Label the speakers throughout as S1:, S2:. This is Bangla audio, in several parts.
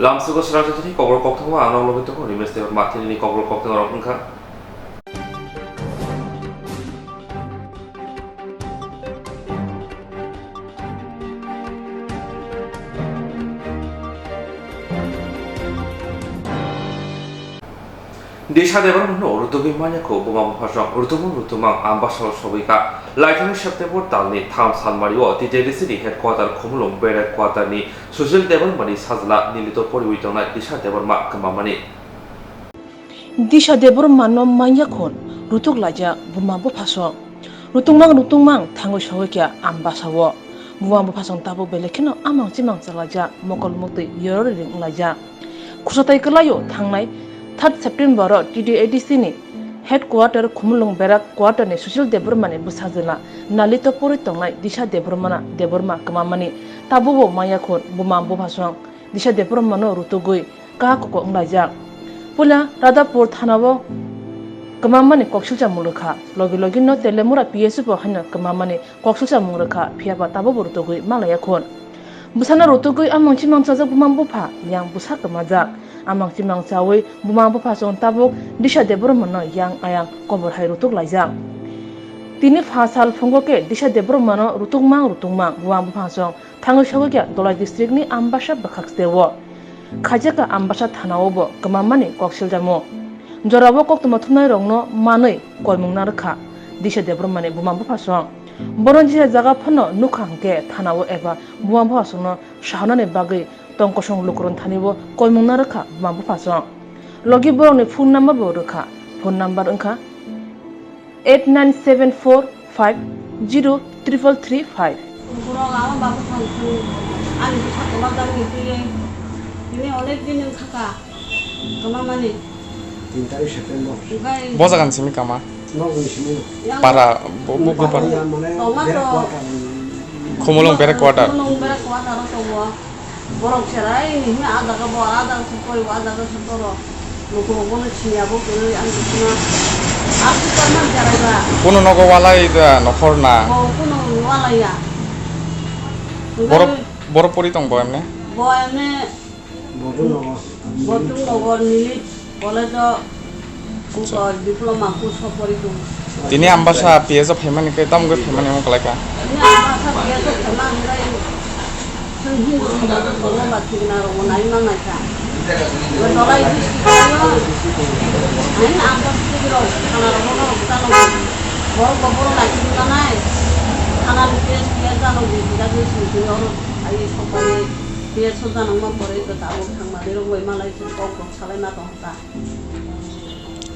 S1: lamsugo srajati kobor kokto wa anong lobito ko nimeste matini ni kobor kokto ngorong kha Desha debar no rutubi manya ko bumam phasang rutumang ambassador sobika laithani September talni tham salmario TJDC ni headquarter khumlong beret quarter ni social debar mani sajla nilito poriwitona Desha debar ma kamamani
S2: Disha debar mano manya khon rutuk laja bumam phasang rutungmang thango shawekya ambasawo bumam phasang tabo belekino amang chimang chalaja mokol mukti yor ring laja khusatai kalayo thangnai 3 September TDADC ni headquarter khumlong berak quarter ni social development ni busajela nalito poritongnai Disha development development kamamani tabubo maya khon bumambo phasang Disha development rutugui ka ko nglaja pula radapur thanawo kamamani koksulcha mulukha logi no telemura PSU bo hana kamamani koksulcha mulukha phiaba tabubo rutugui malaya khon busana rutugui amangchi mangcha bumambo pha yang busa kamaja amang chimang chawi bumang pa song tabuk Disha development yang ayang kobor hai rutuk laijang tini phasal phongoke Disha development rutungmang bumang pa song thango shogya dolai district ni ambasha bakhakstewo khajaka ambasha thanaobo kamamani kokseljamo jorabo koktuma thunai rongno manoi koimungna rakha Disha development bumang pa song boronji jaga phono nukhangke thanawo eba bumang pa song shahanane bagai tongkosong lukuron thanibo koimungna rakha bumang pa song logi boroni phone number bo rakha phone number angkha 8974503335
S3: Kurang awam bapak sangku, ani bisa keluar dari itu ye. Ini oleh dia yang kakak, kemana nih?
S4: Tintari September.
S5: Bozagan simi kama
S4: Nogun simi.
S5: para buku para
S3: Tomato.
S5: khumulong bere quarter
S3: Khumulong bere quarter atau borok cerai ini ada ke bawah ada sepoi ada ke seporo. Lukuh cia buku ini ani cuma. Aku pernah cerai lah.
S5: kuno nogo wala ida nokhorna
S3: Oh kuno wala ya.
S5: boro poritong boemne
S3: Boyane. Botung logon milik boleh to untuk diploma kursus itu.
S5: tini ambasa PSO pheman ke tam go pheman mo kalaka
S3: Ini ambasa biasa teman saya. Sehingga kita kalau mati kena orang lain mana kan? Kalau itu sekarang, ini ambasa itu kalau orang kita orang baru lagi kita naik. Karena biasa orang kita di sini orang ayi sampai biasa sudah nama boleh kita tahu tentang mana orang mana itu kok salah nak tahu.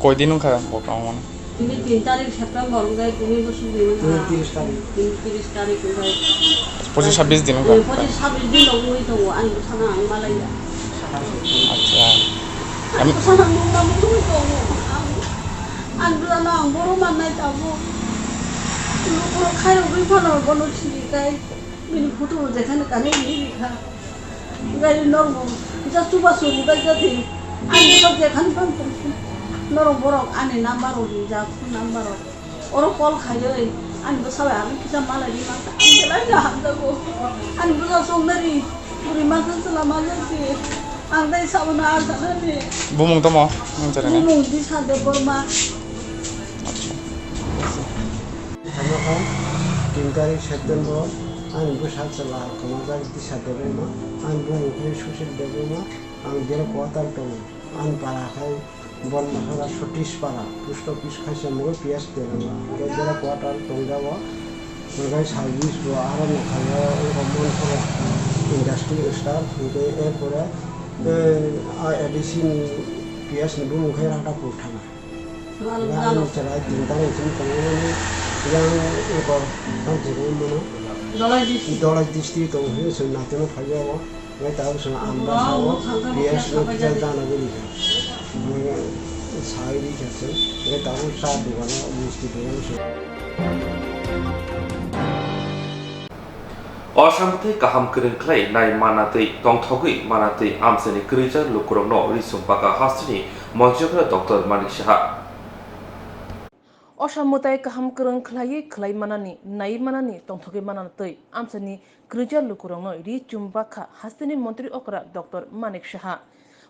S5: koi dinung kha bokang
S3: Ini 3 tarik September enggak ini musuh ini. 30 tarik enggak.
S5: 26 dinung
S3: Ini
S5: kha
S3: 26 din logo itu an sana ang Malaya.
S5: acha
S3: An sana ang mga itu. An dula na ang boro man na tabo. Puro khayo bi phalo bono chiri kai. Min photo dekhane kane ni likha. Gai normo. Isa suba suri bai jati. An to dekhane pan norong borok ane number ori ja number oro call khayo an besawe ami kita malah di mata an belai dah dago an buza songdari puri mata selama jadi an dai sabuna asana ni
S5: bumung tomo mencerene
S3: mumung di sade borma
S4: Kami kan Tintari September. An busat salah kemarin di September. An bukan social development. An dia kuatal tu. An parakai bon masalah sotis para. Pusto pis kasih mungkin pias dewa. Dia kuatal tunggawa. Mereka service buat orang kaya orang kalau industri start untuk pura addition pias ni bukan kaya rata putana. Yang cerai Tintari itu pengen yang itu kan jadi mana dolai distri itu sudah nanti kaya apa nggak tahu sudah ambil sawo pias nanti jalan lagi ni saya ini jadi nggak tahu satu mana distri itu
S1: Osamte kaham kering klay nai manate tong thogui manate amseni krijar lukurongno risumpaka hastini monjokra Dr. Manik Shah
S2: असामुताय kaham kereng khlai manani nai manani tongthoke manana tei amsani krija lukurongno ri chumbakha hastini mantri okra Dr. Manik Saha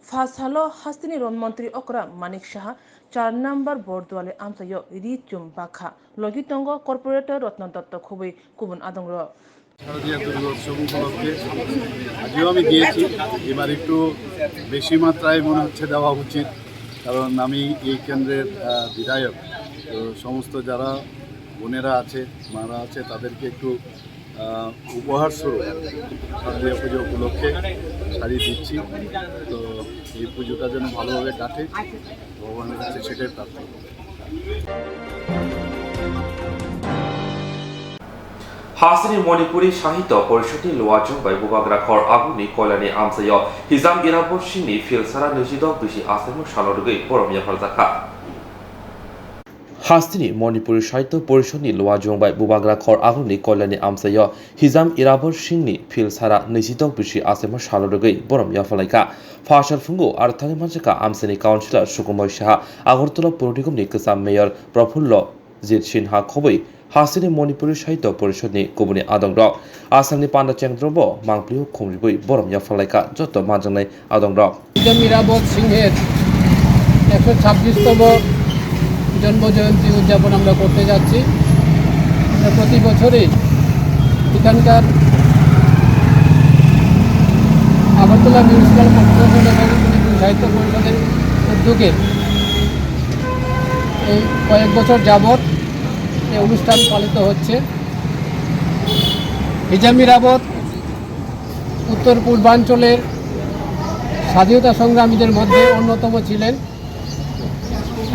S2: Fasalo hastini ron mantri okra Manik Saha 4 number bordwale amsayo ri chumbakha logitongo corporator Rotna Dotto khobei kubun adongro
S6: শারদীয় দুর্গোৎসব উপলক্ষে আজও আমি গিয়েছি। এবার একটু বেশি মাত্রায় মনে হচ্ছে দেওয়া উচিত, কারণ আমি এই কেন্দ্রের বিধায়ক। তো সমস্ত যারা বোনেরা আছে, মারা আছে, তাদেরকে একটু উপহার স্বরূপ শারদীয় পুজো উপলক্ষে শাড়ি দিচ্ছি। তো এই পুজোটা যেন ভালোভাবে কাটে, ভগবানের কাছে সেটাই প্রার্থনা করি।
S1: হাসিনি মণিপুরি সাহিত্য পরিষদनि লওয়াজং বাই বুবাগ্রা খর আগুনি কয়লানি আমসায় হিজাম ইরাবর সিংনি ফিলসারা নজিদ বিসি আসামু সালরগৈ বরমিয়া ফারজাখা হাসিনি মণিপুরি সাহিত্য পরিষদनि লওয়াজং বাই বুবাগ্রা খর আগুনি কয়লানি আমসায় হিজাম ইরাবর সিংনি ফিলসারা নজিদ বিসি আসামু সালরগৈ বরমিয়া ফালাইখা ফাশাল ফুঙ্গো আর থানি মানজাকা আমসানি কাউন্সিলর সুকুময় সাহা আগরতলা পৌর নিগমनि गोजाम मेयर प्रफुल्ल জিৎ সিনহা খবৈ হাসিনি মণিপুরি সাহিত্য পরিষদनि गुबुननि आदंग्रक आसामनि पान्डा चेंद्रब मांगप्लिउ खुंरिबै बरमिया फलाइका जत माजंनाय आदंग्रक
S7: হিজাম ইরাবর সিংহের 126তম জন্মজয়ন্তী উদযাপন আমরা করতে যাচ্ছি। আমরা প্রতি বছরই এখানকার আগরতলা মিউনিসিপ্যাল কর্পোরেশন এবং মণিপুরি সাহিত্য পরিষদের উদ্যোগে এই কয়েক বছর যাবৎ এই অনুষ্ঠান পালিত হচ্ছে। হিজাম ইরাবর উত্তর পূর্বাঞ্চলের স্বাধীনতা সংগ্রামীদের মধ্যে অন্যতম ছিলেন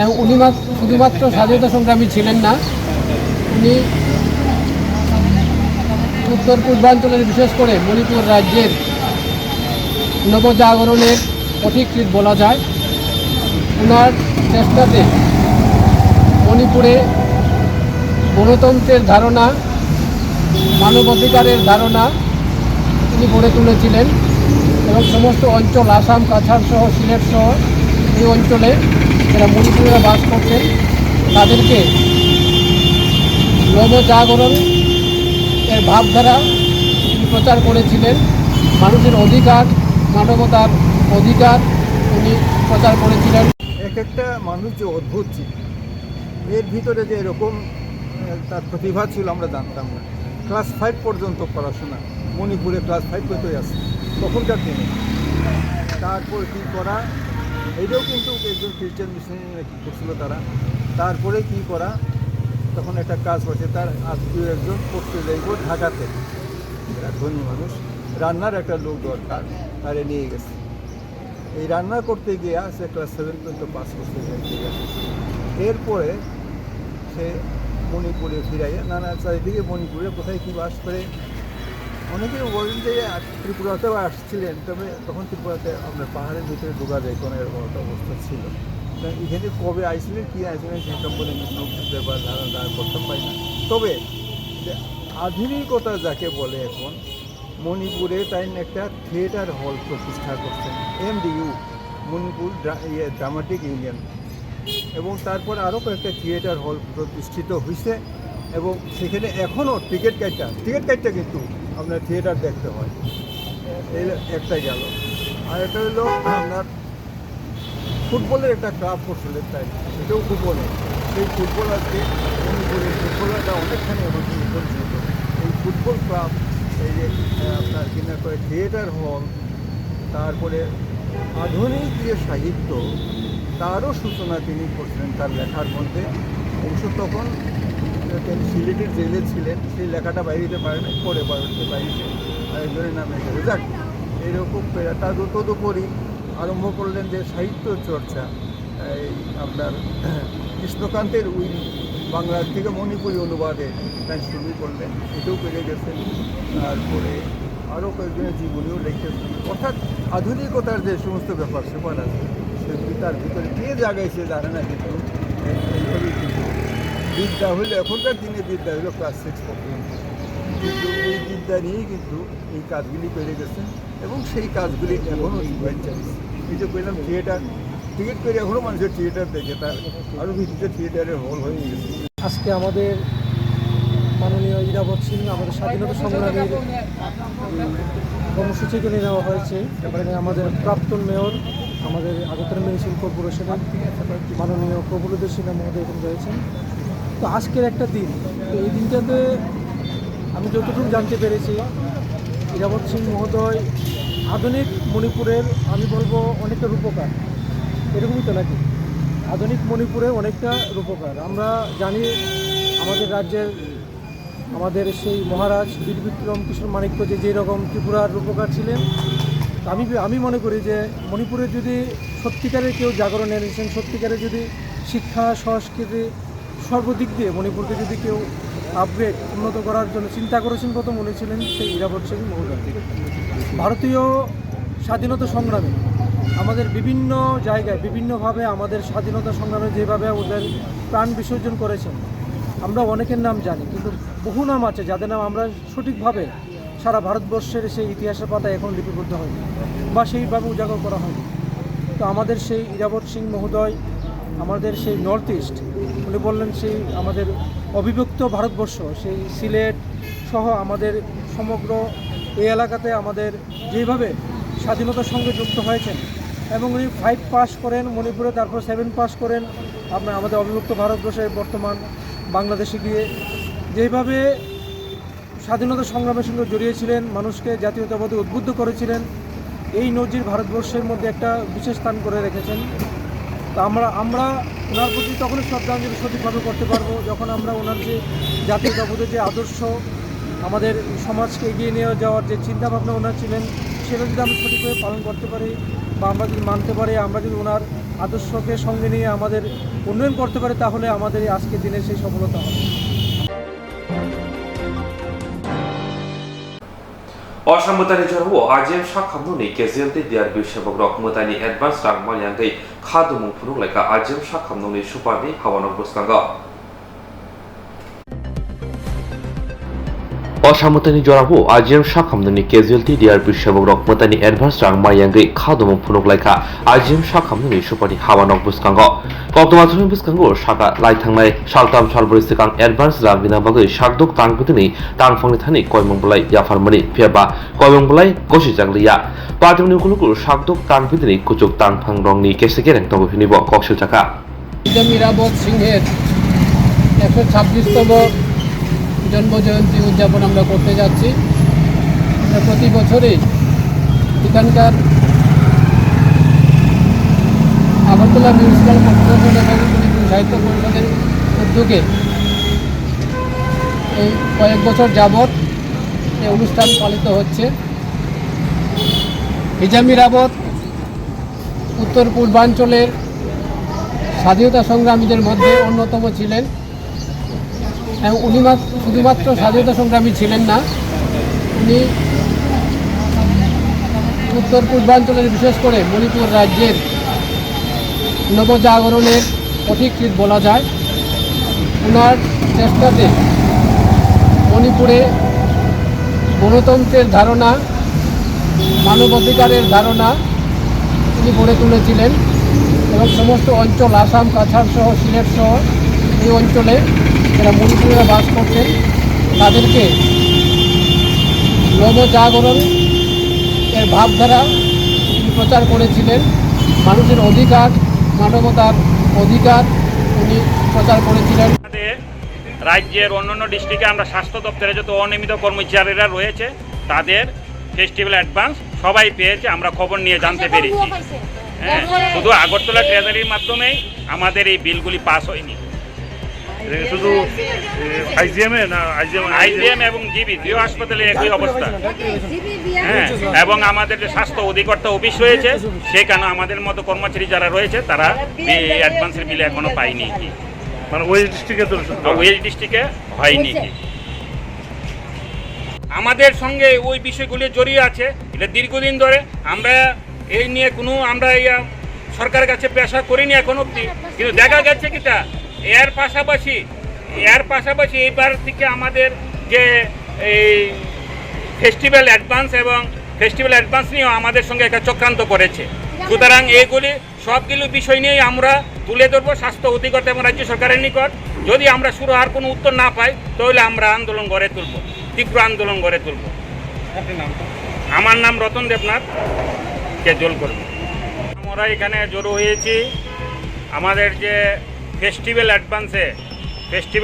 S7: এবং উনি শুধুমাত্র স্বাধীনতা সংগ্রামী ছিলেন না, উনি উত্তর পূর্বাঞ্চলের বিশেষ করে মণিপুর রাজ্যের নবজাগরণের পথিকৃৎ বলা যায়। ওনার চেষ্টাতে মণিপুরে গণতন্ত্রের ধারণা, মানবাধিকারের ধারণা তিনি গড়ে তুলেছিলেন এবং সমস্ত অঞ্চল আসাম, কাছাড় সহ সিলেট সহ এই অঞ্চলে যারা মণিপুরেরা বাস করতেন তাদেরকে নবজাগরণ এর ভাবধারা তিনি প্রচার করেছিলেন। মানুষের অধিকার, মানবতার অধিকার উনি প্রচার করেছিলেন।
S8: এক একটা মানুষ যে অদ্ভুত ছিল, এর ভিতরে যে এরকম তার প্রতিভা ছিল আমরা জানতাম না। ক্লাস 5 পর্যন্ত পড়াশোনা মণিপুরে ক্লাস 5 পেতে আসে তখনকার দিনে। তারপর কী করা, এইটাও কিন্তু একজন খ্রিস্টান মিশনারি করছিল তারা। তারপরে কী করা, তখন একটা কাজ করছে, তার আত্মীয় একজন পড়তে যাইব ঢাকাতে, এরা ধনী মানুষ, রান্নার একটা লোক দরকার, তারে নিয়ে গেছে। এই রান্না করতে গিয়ে সে ক্লাস 7 পর্যন্ত পাস করতে গেছে। এরপরে সে মণিপুরে ফিরাইয়া নানা চারিদিকে মণিপুরে কোথায় কী বাস করে। অনেকে বলেন যে ত্রিপুরাতেও আসছিলেন, তবে তখন ত্রিপুরাতে আপনার পাহাড়ের ভিতরে ঢোকা যায় কোনো এরকম একটা অবস্থা ছিল। এখানে কবে আইছিলেন, কী আইছিলেন সে সম্বন্ধে ব্যাপার ধারণা করতে পারি না। তবে আধুনিকতা যাকে বলে এখন, মণিপুরে তাই একটা থিয়েটার হল প্রতিষ্ঠা করছেন, MDU মণিপুর ড্রামাটিক ইউনিয়ন, এবং তারপর আরও কয়েকটা থিয়েটার হল প্রতিষ্ঠিত হয়েছে। এবং সেখানে এখনও টিকিট কাটটা কিন্তু আপনার থিয়েটার দেখতে হয়। এই একটা গেল। আর একটা হলো আপনার ফুটবলের একটা ক্লাব করছিলেন, তাই সেটাও ফুটবলে। সেই ফুটবল আজকে মণিপুরের ফুটবলারটা অনেকখানি এখন পরিচিত। এই ফুটবল ক্লাব, এই যে আপনার কিনা করে থিয়েটার হল, তারপরে আধুনিক যে সাহিত্য তারও সূচনা তিনি করছিলেন তার লেখার মধ্যে। অবশ্য তখন তিনি সিলেটের জেলে ছিলেন, সেই লেখাটা বাইরে দিতে পারে না, পরে বাইরে আরেকজনের নামে গেলে। যাক, এইরকম তার তদুপরি আরম্ভ করলেন যে সাহিত্য চর্চা। এই আপনার কৃষ্ণকান্তের বাংলার থেকে মণিপুরি অনুবাদে তাই শুরু করলেন, এটাও পেরে গেছেন। তারপরে আরও কয়েকজনের জীবনীও লিখেছেন। অর্থাৎ আধুনিকতার যে সমস্ত ব্যাপার সেপার আছে সেগুলি তার ভিতরে কে জাগাইছে জানে না, কিন্তু এইভাবেই কিন্তু বিদ্যা হইলো, এখনকার দিনে বিদ্যা হইলো ক্লাস 6 পর্যন্ত। কিন্তু এই বিদ্যা নিয়েই কিন্তু এই কাজগুলি করে গেছেন এবং সেই কাজগুলি এখনও চলছে। এই যে বললাম টিকিট করে এখনও মানুষের থিয়েটার দেখে, তার আরও ভিত্তিতে থিয়েটারের হল হয়ে গেছে।
S7: আজকে আমাদের মাননীয় ইরাবত সিং আমাদের স্বাধীনতা সংগ্রামীর কর্মসূচি করে নেওয়া হয়েছে। এখানে আমাদের প্রাক্তন মেয়র, আমাদের আগরতলা মিউনিসিপাল কর্পোরেশনের মাননীয় প্রফুল্ল সিনহা মহোদয় এখানে রয়েছেন। তো আজকের একটা দিন, তো এই দিনটাতে আমি যতটুকু জানতে পেরেছি, ইরাবত সিং মহোদয় আধুনিক মণিপুরের আমি বলবো অনেকটা রূপকার, এরকমই তো নাকি? আধুনিক মণিপুরের অনেকটা রূপকার। আমরা জানি আমাদের রাজ্যের আমাদের সেই মহারাজ বীর বিক্রম কিশোর মাণিক্য যে রকম ত্রিপুরার রূপকার ছিলেন, আমি মনে করি যে মণিপুরে যদি সত্যিকারের কেউ জাগরণ এনেছেন, সত্যিকারের যদি শিক্ষা সংস্কৃতি সর্বদিক দিয়ে মণিপুরকে যদি কেউ আপগ্রেড উন্নত করার জন্য চিন্তা করেছেন, প্রথম উনি ছিলেন সেই ইরাবত সিং মহোদয়। ভারতীয় স্বাধীনতা সংগ্রামে আমাদের বিভিন্ন জায়গায় বিভিন্নভাবে আমাদের স্বাধীনতা সংগ্রামে যেভাবে ওদের প্রাণ বিসর্জন করেছেন, আমরা অনেকের নাম জানি, কিন্তু বহু নাম আছে যাদের নাম আমরা সঠিকভাবে সারা ভারতবর্ষের সেই ইতিহাসের পাতায় এখন লিপিবদ্ধ হয়নি বা সেইভাবে উজাগর করা হয়নি। তো আমাদের সেই ইরাবত সিং মহোদয় আমাদের সেই নর্থ ইস্ট, উনি বললেন সেই আমাদের অবিভক্ত ভারতবর্ষ, সেই সিলেট সহ আমাদের সমগ্র এই এলাকাতে আমাদের যেভাবে স্বাধীনতার সঙ্গে যুক্ত হয়েছেন, এবং উনি 5 পাস করেন মণিপুরে, তারপর 7 পাস করেন আমাদের অবিভক্ত ভারতবর্ষের বর্তমান বাংলাদেশে গিয়ে যেভাবে স্বাধীনতা সংগ্রামের সঙ্গে জড়িয়েছিলেন, মানুষকে জাতীয়তাবাদে উদ্বুদ্ধ করেছিলেন, এই নজির ভারতবর্ষের মধ্যে একটা বিশেষ স্থান করে রেখেছেন। তা আমরা ওনার প্রতি তখনই শ্রদ্ধাঞ্জলি সঠিকভাবে করতে পারবো যখন আমরা ওনার যে জাতীয়তাবোধের যে আদর্শ, আমাদের সমাজকে এগিয়ে নিয়ে যাওয়ার যে চিন্তাভাবনা ওনার ছিলেন, সেটা যদি আমরা সঠিকভাবে পালন করতে পারি বা আমরা যদি মানতে পারি, আমরা যদি ওনার আদর্শকে সঙ্গে নিয়ে আমাদের উন্নয়ন করতে পারি, তাহলে আমাদের এই আজকের দিনে সেই সফলতা হবে।
S1: অসামতানি জরাবো আজেম শাখামনুনি কেজিএলটি ডিআরবি সেবক রকমতানি অ্যাডভান্স রাংমালিয়াঙ্গै খাদুমু ফুনুংলাইকা আজেম শাখামনুনি সুপারনি হাওয়ানক বুসকাঙ্गा অসামতানি জরাবো আজেম শাখামনুনি কেজিএলটি ডিআরবি সেবক রকমতানি অ্যাডভান্স রাংমালিয়াঙ্গै খাদুমু ফুনুংলাইকা আজেম শাখামনুনি সুপারনি হাওয়ানক বুসকাঙ্गा কক্তমাথুনি বুসকাঙ্गो শাখা লাইথাंनाय सालथाम सालब्रै सिगां एडभान्स रां बिनाबागै सागदुक तांगबिदिनि तांफंनि थानि कयमंबलाय याफारमनि फेबा कयमंबलाय गसिजांलिया पार्टिनि कुलुकु सागदुक तांगबिदिनि कुचुक तांफां रंनि केसेगेरें तंगबिनिबो कक्सिल चाका
S7: ইরাবত সিংহের 126তম জন্মজয়ন্তী উদযাপন আমরা করতে যাচ্ছি। আমরা প্রতি বছরই এখানকার আগরতলা মিউনিসিপাল কর্পোরেশন এবং মণিপুর সাহিত্য পরিষদের উদ্যোগে এই কয়েক বছর যাবৎ এই অনুষ্ঠান পালিত হচ্ছে। হিজাম ইরাবত উত্তর পূর্বাঞ্চলের স্বাধীনতা সংগ্রামীদের মধ্যে অন্যতম ছিলেন, এবং উনি শুধুমাত্র স্বাধীনতা সংগ্রামী ছিলেন না, উনি উত্তর পূর্বাঞ্চলের বিশেষ করে মণিপুর রাজ্যের নবজাগরণের পথিকৃৎ বলা যায়। ওনার চেষ্টাতে মণিপুরে গণতন্ত্রের ধারণা, মানবাধিকারের ধারণা তিনি গড়ে তুলেছিলেন, এবং সমস্ত অঞ্চল আসাম, কাছাড় সহ সিলেট সহ এই অঞ্চলে যারা মণিপুরে বাস করতেন তাদেরকে নবজাগরণ এর ভাবধারা তিনি প্রচার করেছিলেন। মানুষের অধিকার, মানবতার অধিকার উনি প্রচার করেছিলেন।
S9: রাজ্যের অন্যান্য ডিস্ট্রিক্টে আমরা স্বাস্থ্য দপ্তরে যত অনিয়মিত কর্মচারীরা রয়েছে তাদের ফেস্টিভ্যাল অ্যাডভান্স সবাই পেয়েছে, আমরা খবর নিয়ে জানতে পেরেছি। হ্যাঁ, শুধু আগরতলা ট্রেজারির মাধ্যমেই আমাদের এই বিলগুলি পাস হয়নি।
S10: শুধু
S9: আইজিএম এবং জিবি দুই হাসপাতালে একই অবস্থা। হ্যাঁ, এবং আমাদের যে স্বাস্থ্য অধিকর্তা অফিস রয়েছে সেখানে আমাদের মতো কর্মচারী যারা রয়েছে তারা অ্যাডভান্সের বিল এখনো পায়নি।
S10: মানে ওয়েস্ট
S9: ডিস্ট্রিক্টে হয়নি। আমাদের সঙ্গে ওই বিষয়গুলি জড়িয়ে আছে। এটা দীর্ঘদিন ধরে আমরা এই নিয়ে আমরা সরকারের কাছে পেশা করিনি এখন অবধি, কিন্তু দেখা গেছে কিটা এর পাশাপাশি এইবার থেকে আমাদের যে এই ফেস্টিভ্যাল অ্যাডভান্স নিয়েও আমাদের সঙ্গে একটা চক্রান্ত করেছে। সুতরাং এইগুলি সবগুলো বিষয় নিয়েই আমরা তুলে ধরবো স্বাস্থ্য অধিকর্তা এবং রাজ্য সরকারের নিকট, যদি আমরা সুরাহার কোনো উত্তর না পাই তাহলে আমরা আন্দোলন গড়ে তুলব, তীব্র আন্দোলন গড়ে তুলব। আমার নাম রতন দেবনাথ, ক্যাজুয়াল কর্মী। আমরা এখানে জড়ো হয়েছি আমাদের যে ফেস্টিভ্যাল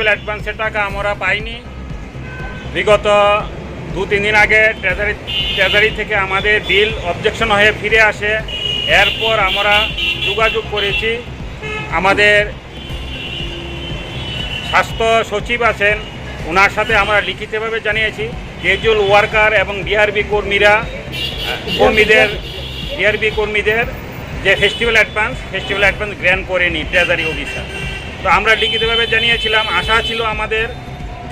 S9: অ্যাডভান্সের টাকা আমরা পাইনি। বিগত 2-3 দিন আগে ট্রেজারি থেকে আমাদের বিল অবজেকশন হয়ে ফিরে আসে। এরপর আমরা যোগাযোগ করেছি, আমাদের স্বাস্থ্য সচিব আছেন, ওনার সাথে আমরা লিখিতভাবে জানিয়েছি ক্যাজুয়াল ওয়ার্কার এবং ডিআরবি কর্মীদের যে ফেস্টিভ্যাল অ্যাডভান্স গ্র্যান্ট করেনি ট্রেজারি অফিসার। তো আমরা লিখিতভাবে জানিয়েছিলাম, আশা ছিল আমাদের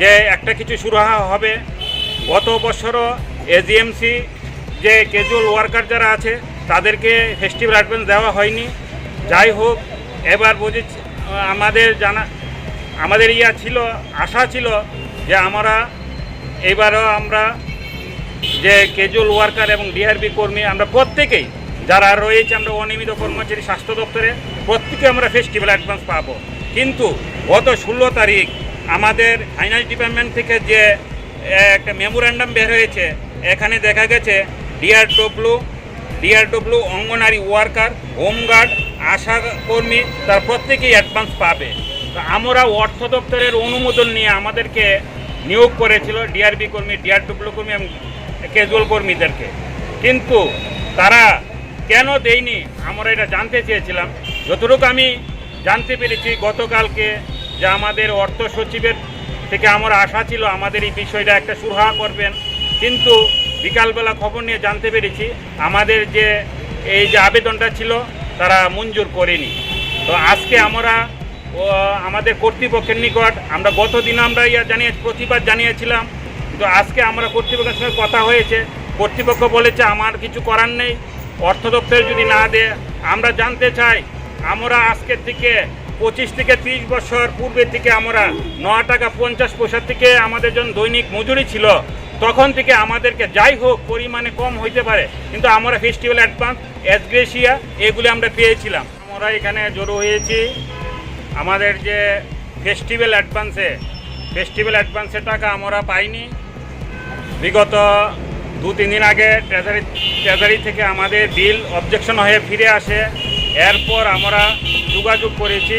S9: যে একটা কিছু সুরাহা হবে। গত বছরও এজিএমসি যে ক্যাজুয়াল ওয়ার্কার যারা আছে তাদেরকে ফেস্টিভ্যাল অ্যাডভান্স দেওয়া হয়নি। যাই হোক, এবার বুঝেছি আমাদের আশা ছিল যে এবারও আমরা যে ক্যাজুয়াল ওয়ার্কার এবং ডিআরবি কর্মী আমরা প্রত্যেকেই যারা রয়েছে, আমরা অনিয়মিত কর্মচারী স্বাস্থ্য দপ্তরে প্রত্যেকে আমরা ফেস্টিভ্যাল অ্যাডভান্স পাবো। কিন্তু গত 16 তারিখ আমাদের ফাইন্যান্স ডিপার্টমেন্ট থেকে যে একটা মেমোরান্ডাম বের হয়েছে, এখানে দেখা গেছে ডিআরডব্লিউ অঙ্গনারী ওয়ার্কার, হোমগার্ড, আশা কর্মী তার প্রত্যেকেই অ্যাডভান্স পাবে। তো আমরা অর্থ দপ্তরের অনুমোদন নিয়ে আমাদেরকে নিয়োগ করেছিল ডিআরবি কর্মী, ডিআরডব্লিউ কর্মী এবং ক্যাজুয়াল কর্মীদেরকে, কিন্তু তারা কেন দেয়নি আমরা এটা জানতে চেয়েছিলাম। যতটুকু আমি জানতে পেরেছি গতকালকে যে আমাদের অর্থ সচিবের থেকে আমার আশা ছিল আমাদের এই বিষয়টা একটা সুরাহা করবেন, কিন্তু বিকালবেলা খবর নিয়ে জানতে পেরেছি আমাদের যে এই যে আবেদনটা ছিল তারা মঞ্জুর করেনি। তো আজকে আমরা আমাদের কর্তৃপক্ষের নিকট আমরা গতদিন আমরা প্রতিবাদ জানিয়েছিলাম, কিন্তু আজকে আমরা কর্তৃপক্ষের সঙ্গে কথা হয়েছে, কর্তৃপক্ষ বলেছে আমার কিছু করার নেই, অর্থ দপ্তর যদি না দেয়। আমরা জানতে চাই, আমরা আজকের থেকে 25 থেকে 30 বছর পূর্বে থেকে আমরা 9 টাকা 50 পয়সা থেকে আমাদের জন্য দৈনিক মজুরি ছিল, তখন থেকে আমাদেরকে যাই হোক পরিমাণে কম হইতে পারে, কিন্তু আমরা ফেস্টিভ্যাল অ্যাডভান্স, এসগ্রেসিয়া এগুলি আমরা পেয়েছিলাম। আমরা এখানে জড়ো হয়েছি আমাদের যে ফেস্টিভ্যাল অ্যাডভান্সের টাকা আমরা পাইনি। বিগত 2-3 দিন আগে ট্রেজারি থেকে আমাদের বিল অবজেকশন হয়ে ফিরে আসে। এরপর আমরা যোগাযোগ করেছি,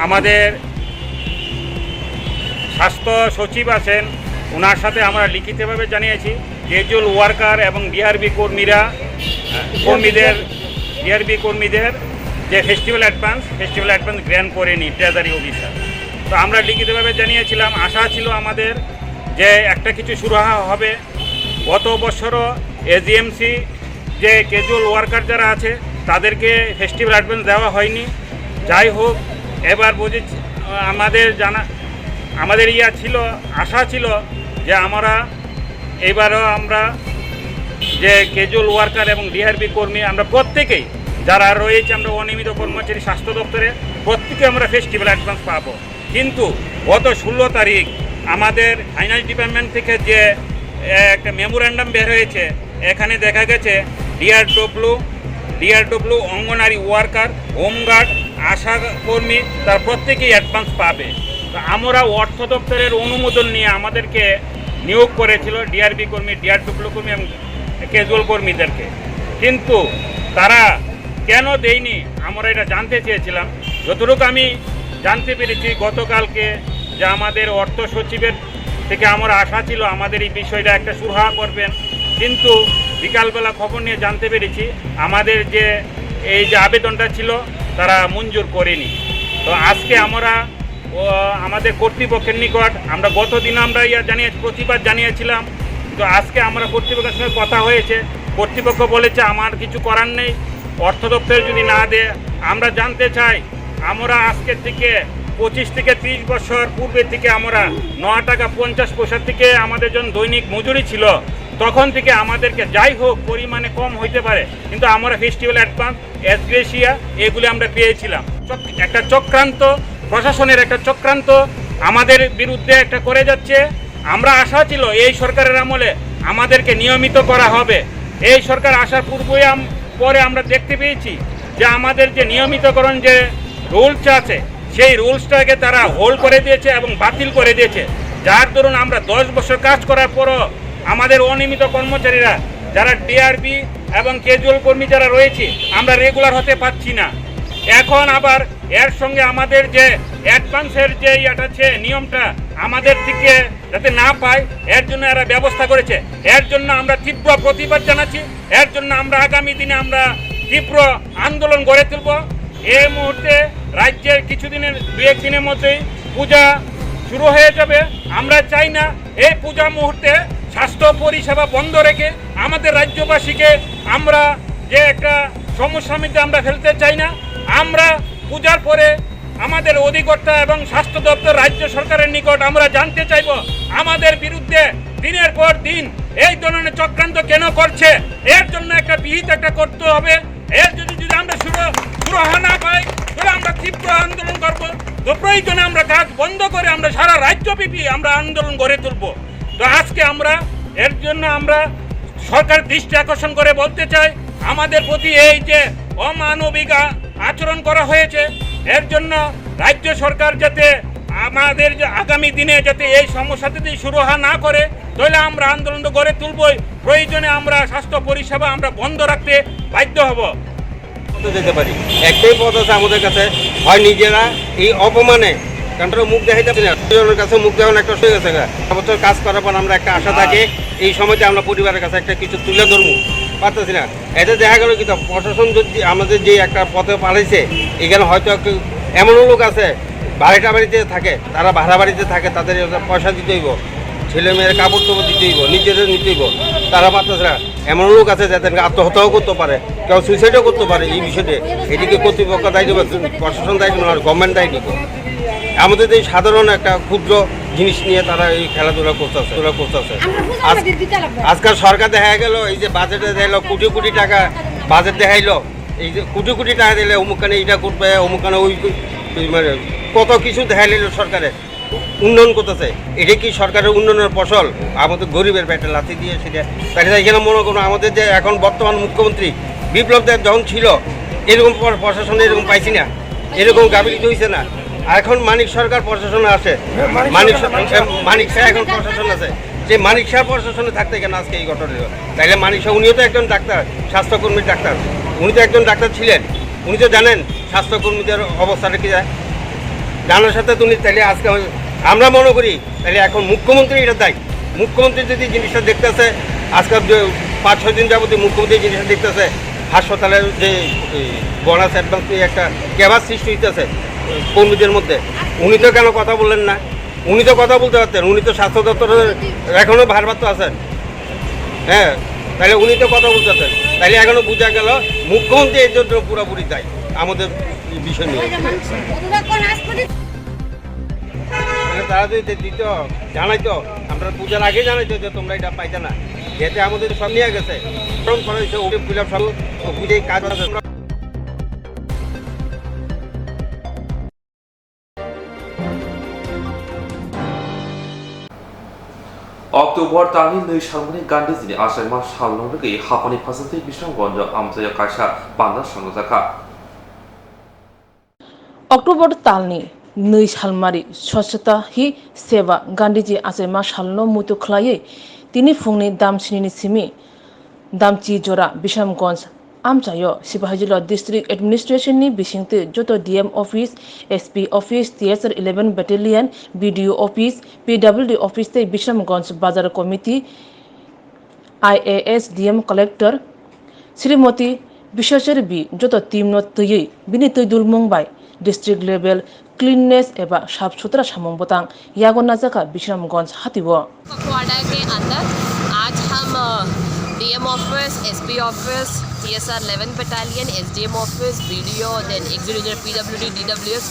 S9: আমাদের স্বাস্থ্য সচিব আছেন, ওনার সাথে আমরা লিখিতভাবে জানিয়েছি ক্যাজুয়াল ওয়ার্কার এবং ডিআরবি কর্মীদের যে ফেস্টিভ্যাল অ্যাডভান্স গ্র্যান্ট করেনি ট্রেজারি অফিসার। তো আমরা লিখিতভাবে জানিয়েছিলাম, আশা ছিল আমাদের যে একটা কিছু সুরাহা হবে। গত বছরও এজিএমসি যে ক্যাজুয়াল ওয়ার্কার যারা আছে তাদেরকে ফেস্টিভ্যাল অ্যাডভান্স দেওয়া হয়নি। যাই হোক, এবার বুঝেছি আমাদের আশা ছিল যে এবারও আমরা যে ক্যাজুয়াল ওয়ার্কার এবং ডিআরবি কর্মী আমরা প্রত্যেকেই যারা রয়েছে, আমরা অনিয়মিত কর্মচারী স্বাস্থ্য দপ্তরে প্রত্যেকে আমরা ফেস্টিভ্যাল অ্যাডভান্স পাবো। কিন্তু গত 16 তারিখ আমাদের ফাইন্যান্স ডিপার্টমেন্ট থেকে যে একটা মেমোরান্ডাম বের হয়েছে, এখানে দেখা গেছে ডিআরডব্লিউ অঙ্গনারী ওয়ার্কার, হোমগার্ড, আশা কর্মী তার প্রত্যেকেই অ্যাডভান্স পাবে। তো আমরা অর্থ দপ্তরের অনুমোদন নিয়ে আমাদেরকে নিয়োগ করেছিল ডিআরবি কর্মী, ডিআরডব্লিউ কর্মী এবং ক্যাজুয়াল কর্মীদেরকে, কিন্তু তারা কেন দেয়নি আমরা এটা জানতে চেয়েছিলাম। যতটুকু আমি জানতে পেরেছি গতকালকে যে আমাদের অর্থ সচিবের থেকে আমার আশা ছিল আমাদের এই বিষয়টা একটা সুরাহা করবেন, কিন্তু বিকালবেলা খবর নিয়ে জানতে পেরেছি আমাদের যে এই যে আবেদনটা ছিল তারা মঞ্জুর করেনি। তো আজকে আমরা আমাদের কর্তৃপক্ষের নিকট আমরা গতদিন আমরা প্রতিবাদ জানিয়েছিলাম, কিন্তু আজকে আমরা কর্তৃপক্ষের সঙ্গে কথা হয়েছে, কর্তৃপক্ষ বলেছে আমার কিছু করার নেই, অর্থ দপ্তর যদি না দেয়। আমরা জানতে চাই, আমরা আজকের থেকে 25 থেকে 30 বছর পূর্বে থেকে আমরা 9 টাকা 50 পয়সা থেকে আমাদের জন্য দৈনিক মজুরি ছিল, তখন থেকে আমাদেরকে যাই হোক পরিমাণে কম হইতে পারে, কিন্তু আমরা ফেস্টিভ্যাল অ্যাডভান্স, এসগ্রেসিয়া এগুলি আমরা পেয়েছিলাম। একটা চক্রান্ত, প্রশাসনের একটা চক্রান্ত আমাদের বিরুদ্ধে একটা করে যাচ্ছে। আমরা আশা ছিল এই সরকারের আমলে আমাদেরকে নিয়মিত করা হবে। এই সরকার আসার পরে আমরা দেখতে পেয়েছি যে আমাদের যে নিয়মিতকরণ যে রুলস আছে সেই রুলসটাকে তারা হোল্ড করে দিয়েছে এবং বাতিল করে দিয়েছে, যার দরুন আমরা 10 বছর কাজ করার পরও আমাদের অনিয়মিত কর্মচারীরা যারা ডিআরবি এবং ক্যাজুয়াল কর্মী যারা রয়েছে আমরা রেগুলার হতে পারছি না। এখন আবার এর সঙ্গে আমাদের যে অ্যাডভান্সের যে ইয়েটা আছে নিয়মটা আমাদের থেকে যাতে না পায় এর জন্য এরা ব্যবস্থা করেছে। এর জন্য আমরা তীব্র প্রতিবাদ জানাচ্ছি। এর জন্য আমরা আগামী দিনে আমরা তীব্র আন্দোলন গড়ে তুলব। এই মুহূর্তে রাজ্যের কিছুদিনের 2-1 দিনের মধ্যেই পূজা শুরু হয়ে যাবে। আমরা চাই না এই পূজা মুহূর্তে স্বাস্থ্য পরিষেবা বন্ধ রেখে আমাদের রাজ্যবাসীকে আমরা যে একটা সমস্যার মধ্যে আমরা ফেলতে চাই না। আমরা পূজার পরে আমাদের অধিকর্তা এবং স্বাস্থ্য দপ্তর রাজ্য সরকারের নিকট আমরা জানতে চাইব আমাদের বিরুদ্ধে দিনের পর দিন এই ধরনের চক্রান্ত কেন করছে। এর জন্য একটা বিহিত একটা করতে হবে। এর যদি আমরা সুরাহা না পাই তাহলে আমরা তীব্র আন্দোলন করবো। তো প্রয়োজনে আমরা কাজ বন্ধ করে আমরা সারা রাজ্যব্যাপী আমরা আন্দোলন গড়ে তুলব। তো আজকে আমরা এর জন্য আমরা সরকার দৃষ্টি আকর্ষণ করে বলতে চাই আমাদের প্রতি এই যে অমানবিক আচরণ করা হয়েছে এর জন্য রাজ্য সরকার যাতে আমাদের যে আগামী দিনে যাতে এই সমস্যাতে সুরাহা না করে তাহলে আমরা আন্দোলন গড়ে তুলবই। প্রয়োজনে আমরা স্বাস্থ্য পরিষেবা আমরা বন্ধ রাখতে বাধ্য হব।
S11: যেতে পারি একটাই পথ আছে আমাদের কাছে, হয় নিজেরা এই অপমানে কারণ মুখ দেখাইতে পারি না, দুজনের কাছে মুখ দেখানো একটা হয়ে গেছে। বছর কাজ করার পর আমরা একটা আশা থাকে এই সময়তে আমরা পরিবারের কাছে একটা কিছু তুলে ধরবো পারতেছি না। এতে দেখা গেল কি প্রশাসন যদি আমাদের যে একটা পথে পালাইছে এখানে হয়তো একটু এমনও লোক আছে ভাড়াটা বাড়িতে থাকে, তারা ভাড়া বাড়িতে থাকে, তাদের পয়সা দিতে হইব, ছেলে মেয়ের কাপড় চোপড় দিতে হইব, নিজেদের নিতে হইব, তারা পারতেছে না। এমন লোক আছে যাদেরকে আত্মহত্যাও করতে পারে, কেউ সুইসাইডও করতে পারে। এই বিষয়টি এটিকে কর্তৃপক্ষ দায়ী দেবে, প্রশাসন দায়ী দেবে, গভর্নমেন্ট দায়ী দেবে। আমাদের এই সাধারণ একটা ক্ষুদ্র জিনিস নিয়ে তারা এই খেলাধুলা করতেছে। আজকাল সরকার দেখা গেল এই যে বাজেটে দেখাইলো কোটি কোটি টাকা বাজেট দেখাইলো, এই যে কোটি কোটি টাকা দিলে অমুকখানে এইটা করবে, অমুকখানে ওই মানে কত কিছু দেখাইল সরকারে উন্নয়ন করতেছে। এটা কি সরকারের উন্নয়নের ফসল? আমাদের গরিবের পেটে লাথি দিয়ে সেটা তাই এখানে মনে করুন আমাদের যে এখন বর্তমান মুখ্যমন্ত্রী বিপ্লব দেব যখন ছিল এরকম প্রশাসনে এরকম পাইছি না, এরকম গাফিলতি হয়েছে না। এখন মানিক সরকার প্রশাসনে আসে, মানিক শাহ এখন প্রশাসন আছে, যে মানিক শাহ প্রশাসনে থাকতে কেন আজকে এই ঘটনা? তাইলে মানিক শাহ উনিও তো একজন ডাক্তার, স্বাস্থ্যকর্মীর ডাক্তার, উনি তো একজন ডাক্তার ছিলেন, উনি তো জানেন স্বাস্থ্যকর্মীদের অবস্থাটা কি যায়, জানার সাথে তুমি তাইলে আজকে আমরা মনে করি তাহলে এখন মুখ্যমন্ত্রী এটা দায়ী। মুখ্যমন্ত্রী যদি জিনিসটা দেখতেছে আজকাল 5-6 দিন যাবতীয় মুখ্যমন্ত্রী জিনিসটা দেখতেছে হাসপাতালের যে বোনাস অ্যাডভান্স নিয়ে একটা ক্যাভাস সৃষ্টি হইতেছে কর্মীদের মধ্যে, উনি তো কেন কথা বললেন না? উনি তো কথা বলতে পারতেন, উনি তো স্বাস্থ্য দপ্তরের এখনও ভারপ্রাপ্ত আছেন। হ্যাঁ, তাহলে উনি তো কথা বলতে পারতেন। তাহলে এখনও বোঝা গেল মুখ্যমন্ত্রী এর জন্য পুরোপুরি দায়ী আমাদের বিষয় নিয়ে। তারা যদি দিত জানাইতো, আমরা পূজার আগে জানাইতো যে তোমরা এটা পাইতে না, যেতে আমাদের সব নিয়ে গেছে পূজায় কাজ আছে।
S1: Oktober tanggal 2 Salmoni Gandhi asal mas Salmon lagi hapani pasante bisang gonjo amjaya kaisa pandar sangjaka.
S2: October তালনি 2 সালমারি স্বচ্ছতা হি সেবা গান্ধীজি আছে মা সালনো মুতু খ্লায়ে তিনি ফুংনি দামচিনি সিমি দামচি জোড়া বিশামগঞ্জ আমচাयो सिपाहीजिला डिस्ट्रिक्ट एडमिनिस्ट्रेशन नि बिसिंगते जतो DM office SP office TSR 11 battalion BDO office PWD office ते बिशमगंज बाजार committee IAS DM collector Shrimati Vishweshwar बी जतो टीम न तयै बिनि तै दुलमंबाय डिस्ट्रिक्ट लेवल क्लीननेस एबा साफ सुथरा सामंबतांग यागोना जका बिशमगंज हातिबो
S12: पखवाड़ा के अंदर आज हम DM office SP office TSR 11 battalion SDM office BDO then executive PWD DWS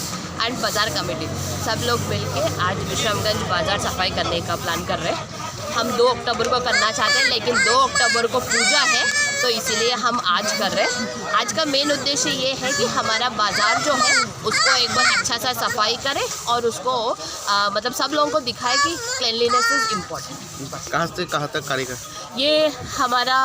S12: and बाजार कमेटी सब लोग मिलके आज विश्रामगंज बाजार सफाई करने का प्लान कर रहे हैं। हम 2 अक्टूबर को करना चाहते हैं लेकिन 2 अक्टूबर को पूजा है तो इसीलिए हम आज कर रहे हैं। आज का मेन उद्देश्य ये है कि हमारा बाजार जो है उसको एक बार अच्छा सा सफाई करें और उसको मतलब सब लोगों को दिखाए कि क्लीनलीनेस इज इम्पोर्टेंट।
S11: कहाँ से कहाँ तक कार्यक्रम?
S12: ये हमारा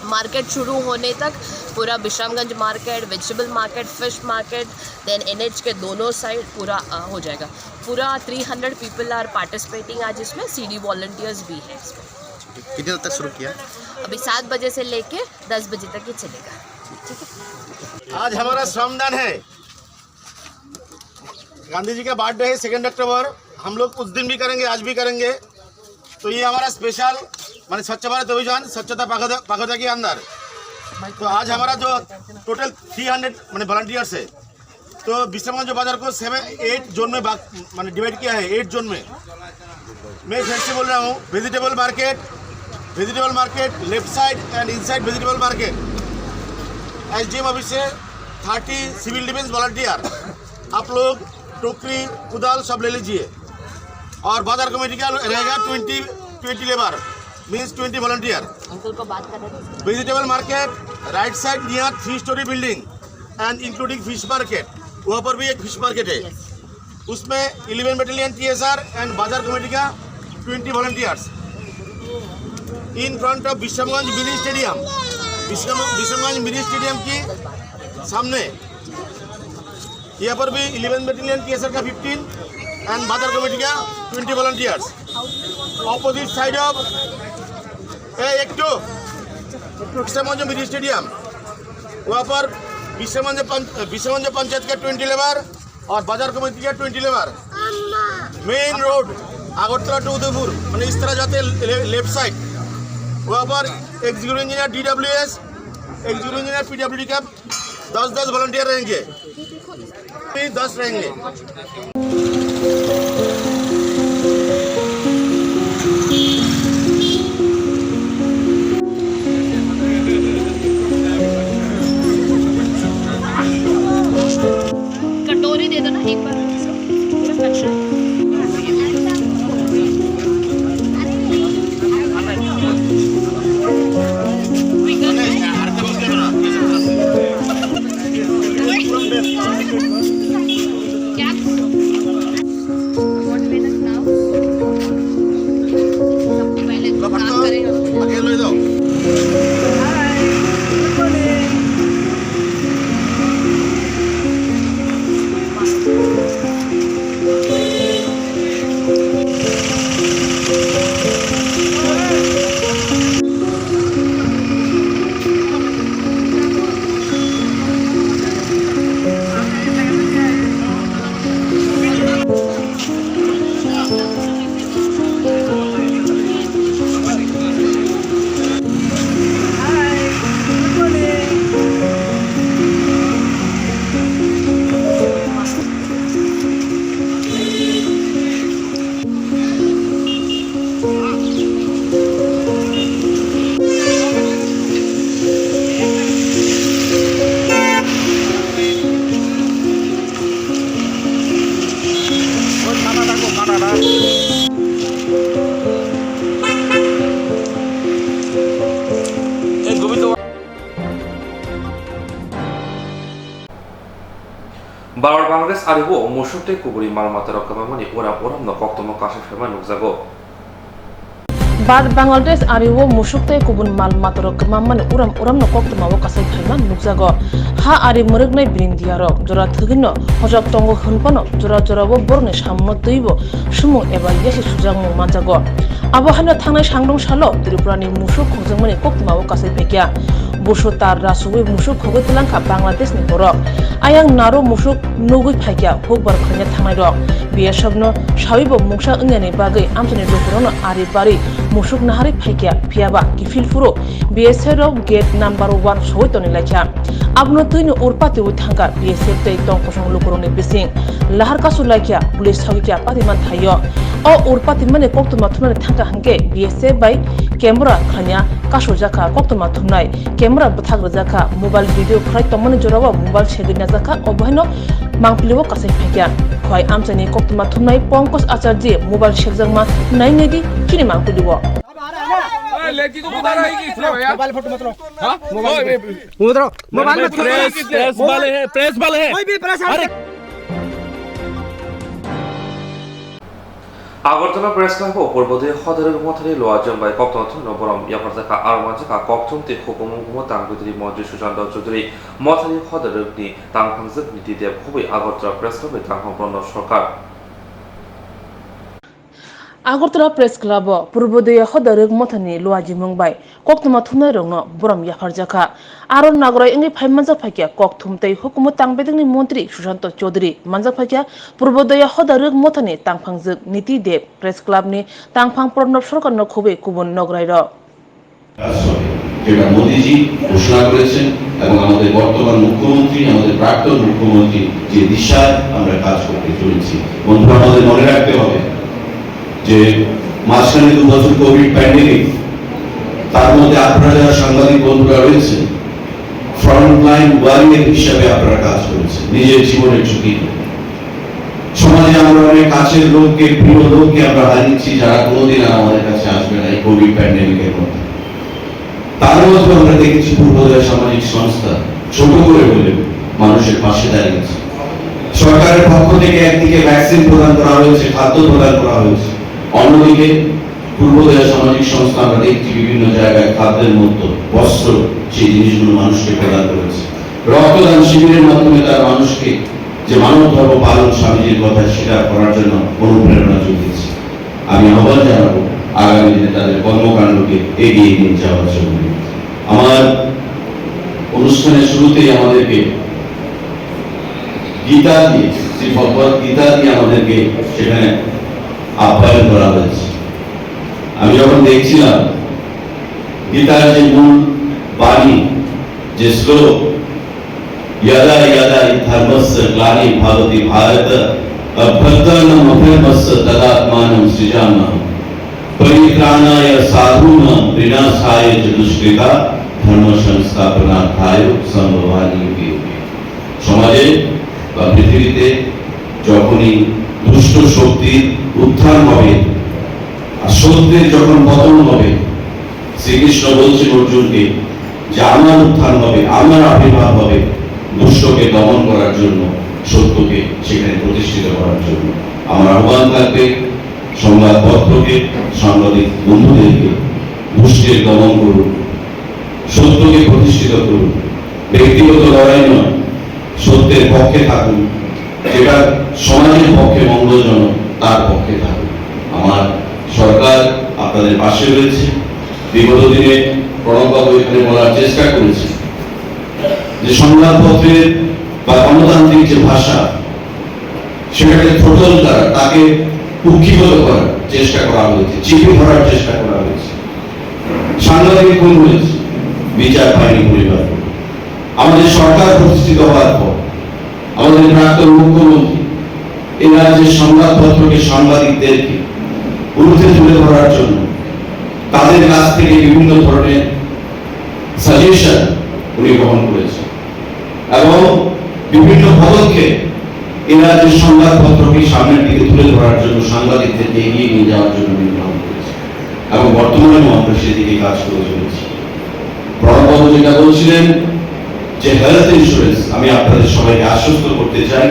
S12: मार्केट शुरू होने तक पूरा Bishramganj market, vegetable market, fish market, then NH के दोनों साइड पूरा हो जाएगा। पूरा 300 पीपल आर पार्टिसिपेटिंग आज इसमें, CD वॉलंटियर्स भी हैं इसमें।
S13: कितने तक शुरू किया?
S12: अभी 7 बजे से लेके 10 बजे तक ही चलेगा। ठीक है।
S13: आज हमारा श्रमदान है, गांधी जी का बर्थडे है 2 अक्टूबर, हम लोग उस दिन भी करेंगे, आज भी करेंगे। तो ये हमारा स्पेशल माने स्वच्छ भारत अभियान, स्वच्छता पखवाड़ा के अंदर। तो आज हमारा जो टोटल 300 माने वॉलंटियर्स है, तो विश्रामगंज बाजार को 7-8 जोन में माने डिवाइड किया है, 8 जोन में। मैं फिर से बोल रहा हूँ, vegetable market, left side and inside vegetable market. SDM office से 30 सिविल डिफेंस वॉलंटियर, आप लोग टोकरी कुदाल सब ले लीजिए। और बाजार कमेटी का रहेगा 20 लेबर, मीन्स 20 वॉलंटियर।
S12: अंकल को बात कर रहे थे।
S13: Vegetable market right side near 3 story building and including fish market, वहाँ पर भी एक फिश मार्केट है। उसमें 11 बटालियन TSR एंड बाजार कमेटी का 20 volunteers. In front of Bishramganj mini stadium, Bishramganj mini stadium की सामने यहाँ पर भी 11 बटालियन TSR का 15 एंड बाजार कमेटी का 20 volunteers. Opposite side of Bishramganj mini stadium, वहाँ पर विश्रामगंज पंचायत का 20 लेबर और बाजार कमेटी का 20 labour. Main road Agartala to Udaipur मैंने इस तरह जाते लेफ्ट साइड, वहाँ पर executive engineer DWS, executive engineer PWD का 10 वॉलंटियर रहेंगे, 10 रहेंगे।
S12: कटोरी दे दो ना एक बार, पूरा कचरा।
S1: Barar Bangladesh ariwo musukte kuburi malmata rokamani oram no koktomo kashe fema nukzago.
S2: Bad Bangladesh ariwo musukte kubun malmata rokamani oram no koktomo kashe fema nukzago. Ha ari murugnai brindiaro jora thugino hojak tongo hunpano jora bo borne sammo tuibo sumu eba yeshi sujangmo manjago. Abo hano thangnai sangdong salo Tripurani musuk khojangmani koktomo kashe fekya. Busho tar rasuwe musuk hogo tilangka Bangladesh ni borok. Ayang naro musuk nugui phaikya hokbar khanya thangnai rok. Biya sabno sabibo mungsa ungyani bagai amchani dokorono ari bari musuk nahari phaikya phiaba kifil furo BSF rok gate number 1 soitoni lakha. Abno tuino urpati uthangka BSF tei tongkosong lukoroni bising lahar kasu lakha police thagikya patiman thayo. O urpati mane koktuma thunani thangka hangke BSF bai camera khanya kaso jaka koktuma thunai camera buthagra jaka mobile video khrai tomani jorawa mobile segina jaka obhano mangpliwo kasai phekya khoi amchani koktuma thunai Pankaj Acharya mobile segjangma nainedi chini mangpliwo
S5: लड़की को बता रहा है कि मोबाइल फोटो मत लो। हाँ
S8: मोबाइल मत
S10: प्रेस वाले हैं
S8: कोई भी प्रेस
S1: আগরতলা প্রেস ক্লাব ও পূর্বদে হদরের মথারি লোয়া জম্বাই কক্তন বরম ইয়াফারজাকা আরমানজাকা কক্তমতে হুকুমুকুম তাংবিদ্রি মন্ত্রী সুশান্ত চৌধুরী মথারি হদরনি তাংফাংজক নীতিদেব খুবই আগরতলা প্রেস ক্লাবে তাংফাং সরকার
S2: আগরতলা প্রেস ক্লাব পূর্বদয় হদরক মথানি লোয়াজি মুংবাই কক্তমা থুমনাই রংনো বরম ইয়াফারজাকা আরো নাগরাই ইংনি ফাইমানজাক ফাইকিয়া কক্তমতেই হুকুম তাংবিদ্রি মন্ত্রী সুশান্ত চৌধুরী মানজাক ফাইকিয়া পূর্বদয় হদরক মথানি তাংফাংজক নীতিদেব প্রেস ক্লাবনি তাংফাং প্রণব সরকারনো খুবই কুবন নগরাই র
S14: যেটা মোদীজি ঘোষণা করেছেন এবং আমাদের বর্তমান মুখ্যমন্ত্রী আমাদের প্রাক্তন মুখ্যমন্ত্রী যে দিশায় আমরা কাজ করতে চলেছি বন্ধুরা আমাদের মনে রাখতে হবে যে মাঝখানে 2 বছর কোভিড প্যান্ডেমিক তার মধ্যে আপনারা যারা সাংবাদিক বন্ধুরা রয়েছেন ফ্রন্ট লাইন ওয়ারিয়ার হিসাবে আপনারা কাজ করেছেন নিজের জীবনের ঝুঁকি সমাজে আমরা অনেক কাছের লোককে প্রিয় লোককে আমরা হারিয়েছি যারা কোনোদিন আর আমাদের কাছে আসবে না এই কোভিড প্যান্ডেমিকের মধ্যে তার মধ্যে আমরা দেখেছি পূর্বদয় সামাজিক সংস্থা ছোট করে হলেও মানুষের পাশে দাঁড়িয়েছে সরকারের পক্ষ থেকে একদিকে ভ্যাকসিন প্রদান করা হয়েছে খাদ্য প্রদান করা হয়েছে অন্যদিকে পূর্বদয় সামাজিক সংস্থা আমরা দেখছি বিভিন্ন জায়গায় খাদ্যের মতো বস্ত্র সেই জিনিসগুলো মানুষকে প্রদান করেছে রক্তদান শিবিরের মাধ্যমে তার মানুষকে যে মানব ধর্ম পালন স্বামীজির কথা স্বীকার করার জন্য অনুপ্রেরণা জুগিয়েছে আমি আহ্বান জানাবো আগামী দিনে তাদের কর্মকাণ্ডকে এগিয়ে নিয়ে যাওয়ার জন্য আমার অনুষ্ঠানের শুরুতেই আমাদেরকে গীতা দিয়ে শ্রী ভগবত গীতা দিয়ে আমাদেরকে সেখানে আহ্বান করা হয়েছে আমি যখন দেখছিলাম গীতার যে মূল বাণী যে শ্লোক यदा यदा धर्मस्य ग्लानि भवति भारत अभ्युत्थानमभिर्मस्य तदात्मानं सृजामः परित्राणाय साधूनां विनाशाय च दुष्कृता धर्म संस्थापनार्थाय संभवामि युगे युगे সমাজে বা পৃথিবীতে যখনই দুষ্ট শক্তির উত্থান হবে আর সত্যের যখন পতন হবে শ্রীকৃষ্ণ বলছেন অর্জুনকে যে আমার উত্থান হবে আমার আবির্ভাব হবে দুষ্টকে দমন করার জন্য সত্যকে সেখানে প্রতিষ্ঠিত করার জন্য আমার আহ্বান থাকবে সংবাদপত্রকে সাংবাদিক বন্ধুদেরকে দুষ্টের দমন করুন সত্যকে প্রতিষ্ঠিত করুন ব্যক্তিগত লড়াই নয় সত্যের পক্ষে থাকুন যেটা সমাজের পক্ষে মঙ্গলজনক তার পক্ষে থাকুন আমার সরকার আপনাদের পাশে রয়েছে বিগত দিনে প্রণববাবু এখানে বলার চেষ্টা করেছে যে সংবাদপত্রের বা গণতান্ত্রিক যে ভাষা সেটাকে টোটাল করা তাকে কুক্ষিগত করার চেষ্টা করা হয়েছে চিপে ধরার চেষ্টা করা হয়েছে সাংবাদিক খুন হয়েছে বিচার পায়নি পরিবার আমাদের সরকার প্রতিষ্ঠিত হওয়ার পর আমাদের প্রাক্তন মুখ্যমন্ত্রী এই রাজ্যের সংবাদপত্রকে সাংবাদিকদেরকে ঊর্ধ্বে তুলে ধরার জন্য তাদের কাছ থেকে বিভিন্ন ধরনের সাজেশন উনি গ্রহণ করেছেন এবং বিভিন্ন পদক্ষেপ এই রাজ্যের সংবাদপত্রকে সামনের দিকে তুলে ধরার জন্য সাংবাদিকদেরকে এগিয়ে নিয়ে যাওয়ার জন্য উনি গ্রহণ করেছেন এবং বর্তমানেও আমরা সেদিকে কাজ করে চলেছি প্রণববাবু যেটা বলছিলেন যে হেলথ ইন্স্যুরেন্স আমি আপনাদের সবাইকে আশ্বস্ত করতে চাই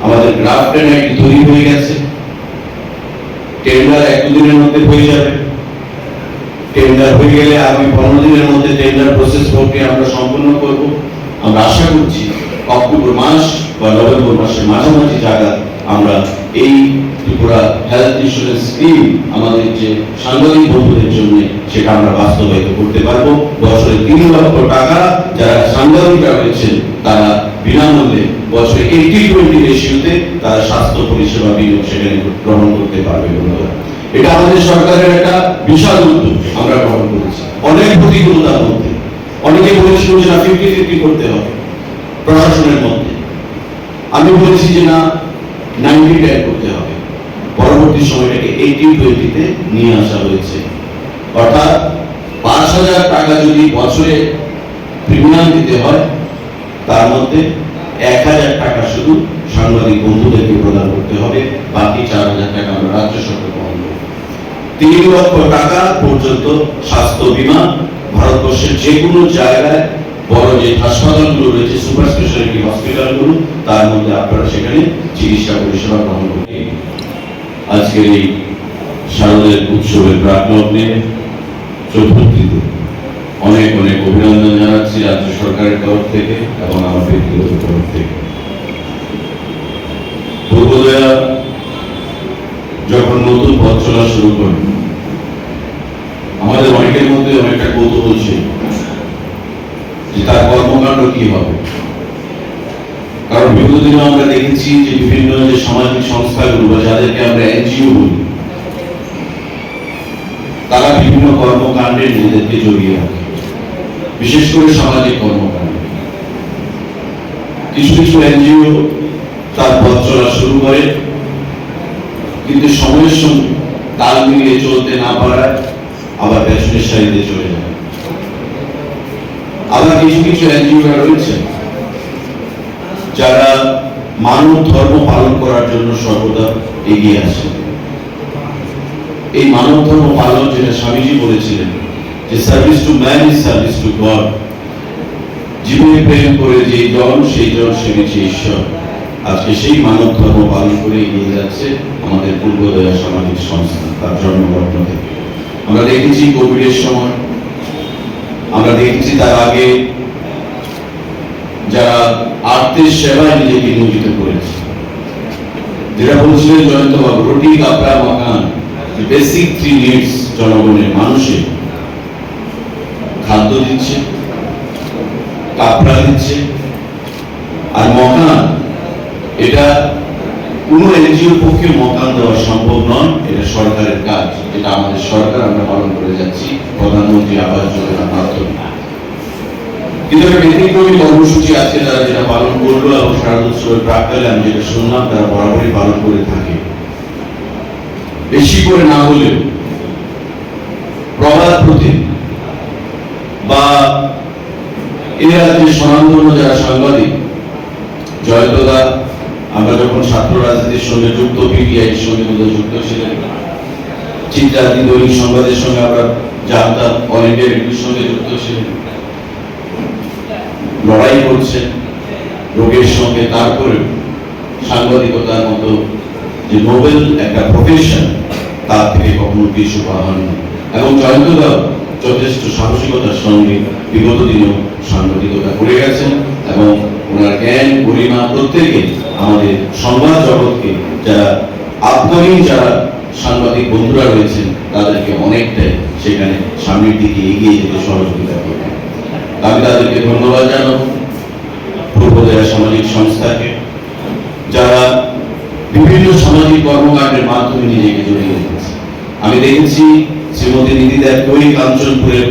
S14: আমাদের ড্রাফট একটি তৈরি হয়ে গেছে টেন্ডার 1-2 দিনের মধ্যে হয়ে যাবে টেন্ডার হয়ে গেলে আগামী 15 দিনের মধ্যে টেন্ডার প্রসেস প্রক্রিয়া আমরা সম্পন্ন করব আমরা আশা করছি অক্টোবর মাস বা নভেম্বর মাসের মাঝামাঝি জায়গা আমরা এই ত্রিপুরা হেলথ ইন্স্যুরেন্স স্কিম আমাদের যে সাংবাদিক বন্ধুদের জন্য সেটা আমরা বাস্তবায়িত করতে পারবো বছরে 3 লক্ষ টাকা যারা সাংবাদিকরা রয়েছেন তারা বিনামূল্যে বছরে 80-20 রেশিওতে তারা স্বাস্থ্য পরিষেবা বিনিয়োগ সেখানে গ্রহণ করতে পারবে বন্ধুরা এটা আমাদের সরকারের একটা বিশাল উদ্যোগ আমরা গ্রহণ করেছি অনেক প্রতিকূলতার মধ্যে অনেকে বলেছিল যে না 50-50 করতে হবে প্রশাসনের মধ্যে আমি বলেছি যে না 90-10 করতে হবে পরবর্তী সময়টাকে 80-20-তে নিয়ে আসা হয়েছে অর্থাৎ 5,000 টাকা যদি বছরে প্রিমিয়াম দিতে হয় তার মধ্যে 1,000 টাকা শুধু সাংবাদিক বন্ধুদেরকে প্রদান করতে হবে বাকি 4,000 টাকা আমরা রাজ্য সরকার বহন করব 3 লক্ষ টাকা পর্যন্ত স্বাস্থ্য বীমা ভারতবর্ষের যে কোনো জায়গায় বড় যে হাসপাতালগুলো রয়েছে সুপার স্পেশালিটি হসপিটালগুলো তার মধ্যে আপনারা সেখানে চিকিৎসা পরিষেবা গ্রহণ করবেন আজকের এই শারদের উৎসবের প্রাকলগ্নে চতুর্থীতে অনেক অনেক অভিনন্দন জানাচ্ছি রাজ্য সরকারের তরফ থেকে এবং আমার ব্যক্তিগত তরফ থেকে। পূর্বোদয়া যখন নতুন পথ চলা শুরু করেন, আমাদের অনেকের মধ্যে অনেকটা কৌতূহল ছিল যে তার কর্মকাণ্ড কি হবে। কারণ বিগত দিনে আমরা দেখেছি যে বিভিন্ন যে সামাজিক সংস্থাগুলো বা যাদেরকে আমরা এনজিও বলি, তারা বিভিন্ন কর্মকাণ্ডে নিজেদেরকে জড়িয়ে রাখে, বিশেষ করে সামাজিক কর্মকাণ্ডে। কিছু কিছু এনজিও তার পথ চলা শুরু করে, কিন্তু সময়ের সঙ্গে তাল মিলিয়ে চলতে না পারায় আবার পেছনের সারিতে চলে যায়। আবার কিছু কিছু এনজিও রয়েছে যারা মানব ধর্ম পালন করার জন্য সর্বদা এগিয়ে আসে। এই মানব ধর্ম পালন, যেটা স্বামীজি বলেছিলেন যে service to man is service to god, জীবনে প্রেম করে যে জন সেই জন সেবেছে ঈশ্বর। আজকে সেই মানব ধর্ম পালন করে এগিয়ে যাচ্ছে আমাদের পূর্বোদয়া সামাজিক সংস্থা তার জন্মলগ্ন থেকে। আমরা দেখেছি কোভিডের সময়, আমরা দেখেছি তার আগে যারা আর্থিক সেবায় নিজেকে নিয়োজিত করেছে, যেটা বলছিলেন জয়ন্তবাবু, রুটি কাপড়া মাকান, বেসিক 3 নিডস জনগণের, মানুষের খাদ্য দিচ্ছে, কাপড়া দিচ্ছে আর মকান। এটা কোন এনজিওর পক্ষে মকান দেওয়া সম্ভব নয়, এটা সরকারের কাজ, যেটা আমাদের সরকার আমরা পালন করে যাচ্ছি প্রধানমন্ত্রী আবাস যোজনার মাধ্যমে। কিন্তু একটা ব্যতিক্রমী কর্মসূচি আজকে তারা যেটা পালন করলো এবং শারদ উৎসবের প্রাক্কালে আমি যেটা শুনলাম তারা বরাবরই পালন করে থাকে, বেশি করে না হলেও প্রভাত প্রতি বা এর রাজ্যের স্বনামধন্য যারা সাংবাদিক, জয়ন্তদা, আমরা যখন ছাত্র রাজনীতির সঙ্গে যুক্ত, পিটিআইয়ের সঙ্গে যুক্ত ছিলেন, চিত্রাদি দৈনিক সংবাদের সঙ্গে আমরা জানতাম, অল ইন্ডিয়া রেডিওর সঙ্গে যুক্ত ছিলেন, লড়াই করছেন রোগের সঙ্গে। তারপরে সাংবাদিকতার মতো যে নোবেল একটা প্রফেশন, তার থেকে কখনো কিছু পাওয়া হয়নি। এবং জয়ন্তদা যথেষ্ট সাহসিকতার সঙ্গে বিগত দিনেও সাংবাদিকতা করে গেছেন এবং ওনার জ্ঞান গরিমা প্রত্যেকে আমাদের সংবাদ জগৎকে, যারা আত্মহীন যারা সাংবাদিক বন্ধুরা রয়েছেন, তাদেরকে অনেকটাই সেখানে সামনের দিকে এগিয়ে যেতে সহযোগিতা করবেন। আমি তাদেরকে ধন্যবাদ জানাবো, পূর্বোদয়া সামাজিক সংস্থাকে, যারা বিভিন্ন সামাজিক কর্মকাণ্ডের মাধ্যমে নিজেকে জড়িয়ে রেখেছে। আমি দেখেছি শ্রীমতী নীতিদা তৈরি কাঞ্চনপুরের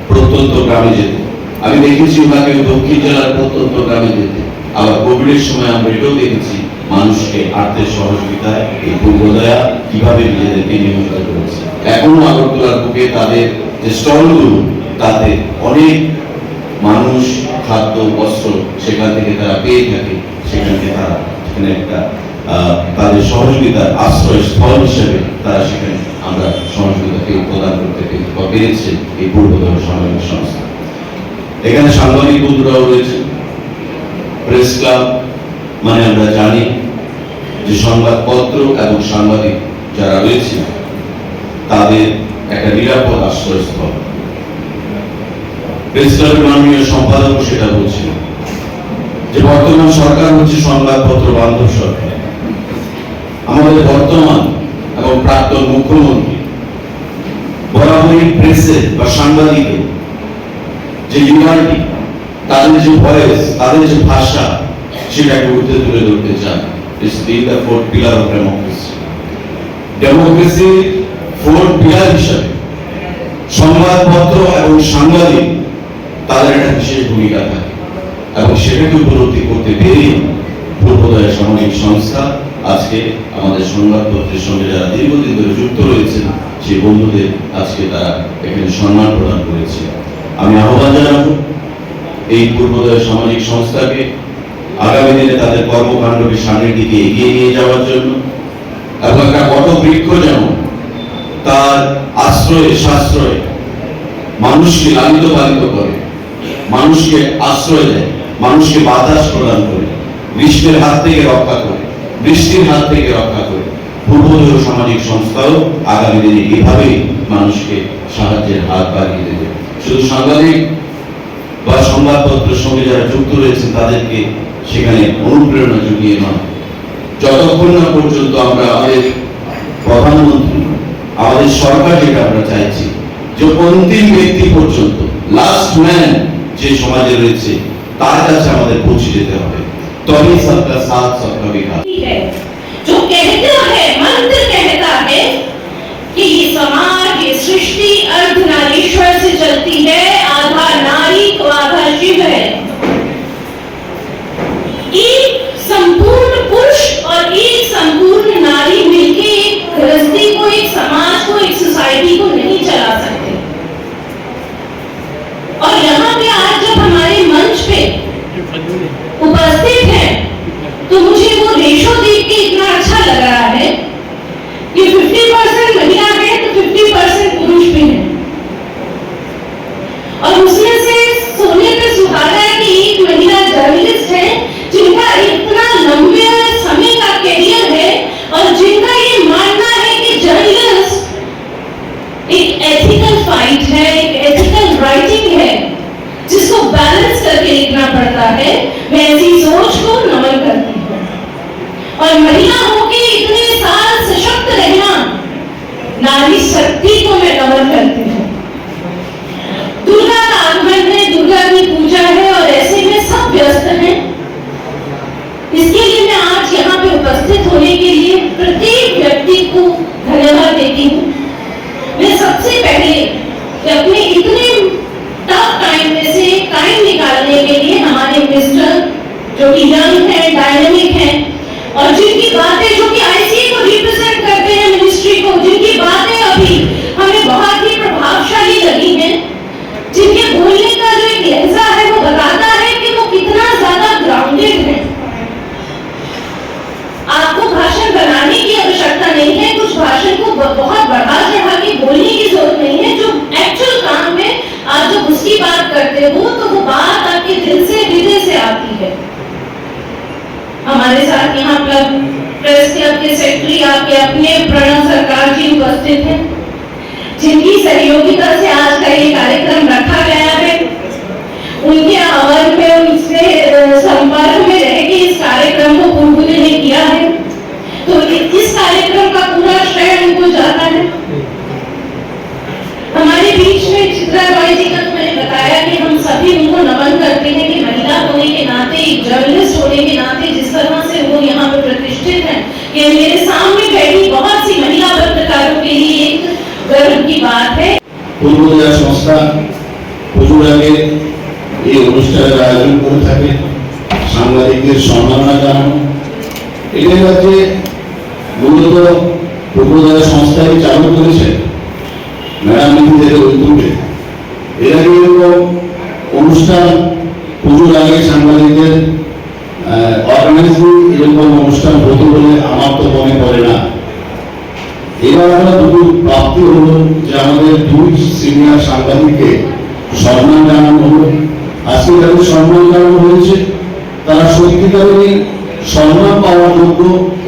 S14: প্রত্যন্ত গ্রামে যেতে, আমি দেখেছি ওনাকে দক্ষিণ জেলার প্রত্যন্ত গ্রামে যেতে। আবার কোভিডের সময় আমরা এটাও দেখেছি মানুষকে আর্থিক সহযোগিতায় এই পূর্বোদয়া কিভাবে নিজেদেরকে নিয়োজিত করেছে। এখনো আগরতলার বুকে তাদের যে স্টলগুলো, তাতে অনেক মানুষ খাদ্য বস্ত্র সেখান থেকে তারা পেয়ে থাকে, সেখানে তারা সেখানে একটা তাদের সহযোগিতার আশ্রয়স্থল হিসেবে তারা সেখানে আমরা সহযোগিতাকে প্রদান করতে পেরেছে এই পূর্বোদয়া সামাজিক সংস্থা। এখানে সাংবাদিক বন্ধুরাও রয়েছে। প্রেস ক্লাব মানে আমরা জানি যে সংবাদপত্র এবং সাংবাদিক যারা রয়েছে তাদের একটা নিরাপদ আশ্রয়স্থল। প্রেস ক্লাবের মাননীয় সম্পাদক সেটা বলছিল যে বর্তমান সরকার হচ্ছে সংবাদপত্র বান্ধব সরকার। আমাদের বর্তমান এবং প্রাক্তন মুখ্যমন্ত্রী বরাবরই প্রেসে বা সাংবাদিকের যে লিবার্টি, তাদের যে ভয়েস, তাদের যে ভাষা, সেটাকে উঠে তুলে ধরতে চান। It's been the fourth pillar of democracy. Democracy 4 pillar হিসাবে সংবাদপত্র এবং সাংবাদিক তাদের একটা বিশেষ ভূমিকা থাকে এবং সেটাকে উপলব্ধি করতে পেরে পূর্বোদয়া সামাজিক সংস্থা আজকে আমাদের সংবাদপত্রের সঙ্গে যারা দীর্ঘদিন ধরে যুক্ত রয়েছেন সেই বন্ধুদের আজকে তারা এখানে সম্মান প্রদান করেছে। আমি আহ্বান জানাবো এই পূর্বোদয়া সামাজিক সংস্থাকে আগামী দিনে তাদের কর্মকাণ্ডকে সামনের দিকে এগিয়ে নিয়ে যাওয়ার জন্য এবং একটা বটবৃক্ষ যেন তার আশ্রয়ে সাশ্রয়ে মানুষকে লালিত পালিত করে, মানুষকে আশ্রয় দেয়, মানুষকে বাতাস প্রদান করে, গ্রীষ্মের হাত থেকে রক্ষা করে, বৃষ্টির হাত থেকে রক্ষা করে, পূর্বদয় সামাজিক সংস্থাও আগামী দিনে এভাবেই মানুষকে সাহায্যের হাত বাড়িয়ে দেবে। শুধু সাংবাদিক বা সংবাদপত্রের সঙ্গে যারা যুক্ত রয়েছেন তাদেরকে সেখানে অনুপ্রেরণা জুগিয়ে নয়, যতক্ষণ না পর্যন্ত আমরা আমাদের প্রধানমন্ত্রী, আমাদের সরকার যেটা আমরা চাইছি যে অন্তিম ব্যক্তি পর্যন্ত, লাস্ট ম্যান যে সমাজে রয়েছে তার কাছে আমাদের পৌঁছে যেতে হবে, তবেই সবকা সাথ সবকা বিকাশ।
S15: जो कहता है, मंत्र कहता है कि ये समाज, ये सृष्टि अर्धनारीश्वर से चलती है, आधा नारी तो आधा शिव है। एक संपूर्ण पुरुष और एक संपूर्ण नारी मिलके एक गृहस्थी को, एक समाज को, एक सोसाइटी को नहीं चला सकते। और यहाँ पे आज जब हमारे मंच पे उपस्थित हैं, तो मुझे वो रेशो देख के इतना अच्छा लग रहा है कि 50% महिला है तो 50% पुरुष भी है। और उसमें से सोने पे सुहागा है कि एक महिला जर्नलिस्ट है जिनका इतना लंबे समय का कैरियर है और जिनका ये मानना है कि जर्नलिस्ट एक एथिकल फाइट है, एक एथिकल राइटिंग है जिसको बैलेंस करके लिखना पड़ता है। मैं ऐसी सोच को नमन करती हूँ और महिला होके इतने साल सशक्त रहना, नारी शक्ति को मैं नमन करती हूँ। दुर्गा का आगमन है, दुर्गा की पूजा है और ऐसे में सब व्यस्त हैं। इसके लिए मैं आज यहाँ पे उपस्थित होने के लिए प्रत्येक व्यक्ति को धन्यवाद देती हूँ। मैं सबसे पहले अपने इतने टफ टाइम में से टाइम निकालने के लिए हमारे मिनिस्टर जो कि यंग है, डायनेमिक है और जिनकी बातें, जो कि आईसीए को रिप्रेजेंट करते हैं, मिनिस्ट्री को, जिनकी बातें अभी हमें बहुत ही प्रभावशाली लगी हैं, जिनके बोलने का जो एक लहजा है वो बताता है कि वो कितना ज्यादा ग्राउंडेड है। आपको भाषण बनाने की आवश्यकता नहीं है, कुछ भाषण को बहुत बढ़ा चढ़ा के बोलने की जरूरत नहीं है। जो एक्चुअल काम है, आप जब उसकी बात करते हो तो वो बात आपके दिल से, हृदय से आती है। हमारे साथ यहाँ प्रेस क्लब के सेक्रेटरी आपके अपने प्रणव सरकार जी उपस्थित हैं, जिनकी सहयोगिता से आज का ये कार्यक्रम रखा गया है। उनके आह्वान में, उनसे संपर्क में रह के इस कार्यक्रम को पूर्ण ने किया है, तो इस कार्यक्रम का पूरा श्रेय उनको जाता है। हमारे बीच में चित्रा रॉय जी का तो मैंने बताया कि हम सभी उनको नमन करते हैं कि महिला होने के नाते, एक जर्नलिस्ट होने के नाते जिस तरह से वो यहाँ पर प्रतिष्ठित हैं, कि मेरे सामने बैठी बहुत सी महिला पत्रकारों के लिए एक गर्व की बात है।
S14: পূর্বদয়া সংস্থা পুজোর আগে এই অনুষ্ঠানের আয়োজন করে থাকে, সাংবাদিকদের সম্মাননা জানানো। এটাই হচ্ছে মূলত পূর্বদয়া সংস্থায় চালু করেছে ম্যাডাম নিজেদের উদ্যোগে। এর আগে অনুষ্ঠান পুজোর আগে সাংবাদিকদের অর্গানাইজিং এরকম অনুষ্ঠান হতো বলে আমার তো মনে পড়ে না। এবার আমরা দুটো প্রাপ্তি হলো যে আমাদের দুই সিনিয়র সাংবাদিককে সম্মান জানানো হলো। আজকে তাদের সম্মান জানানো হয়েছে, তারা সত্যিকারেরই সম্মান পাওয়ার যোগ্য,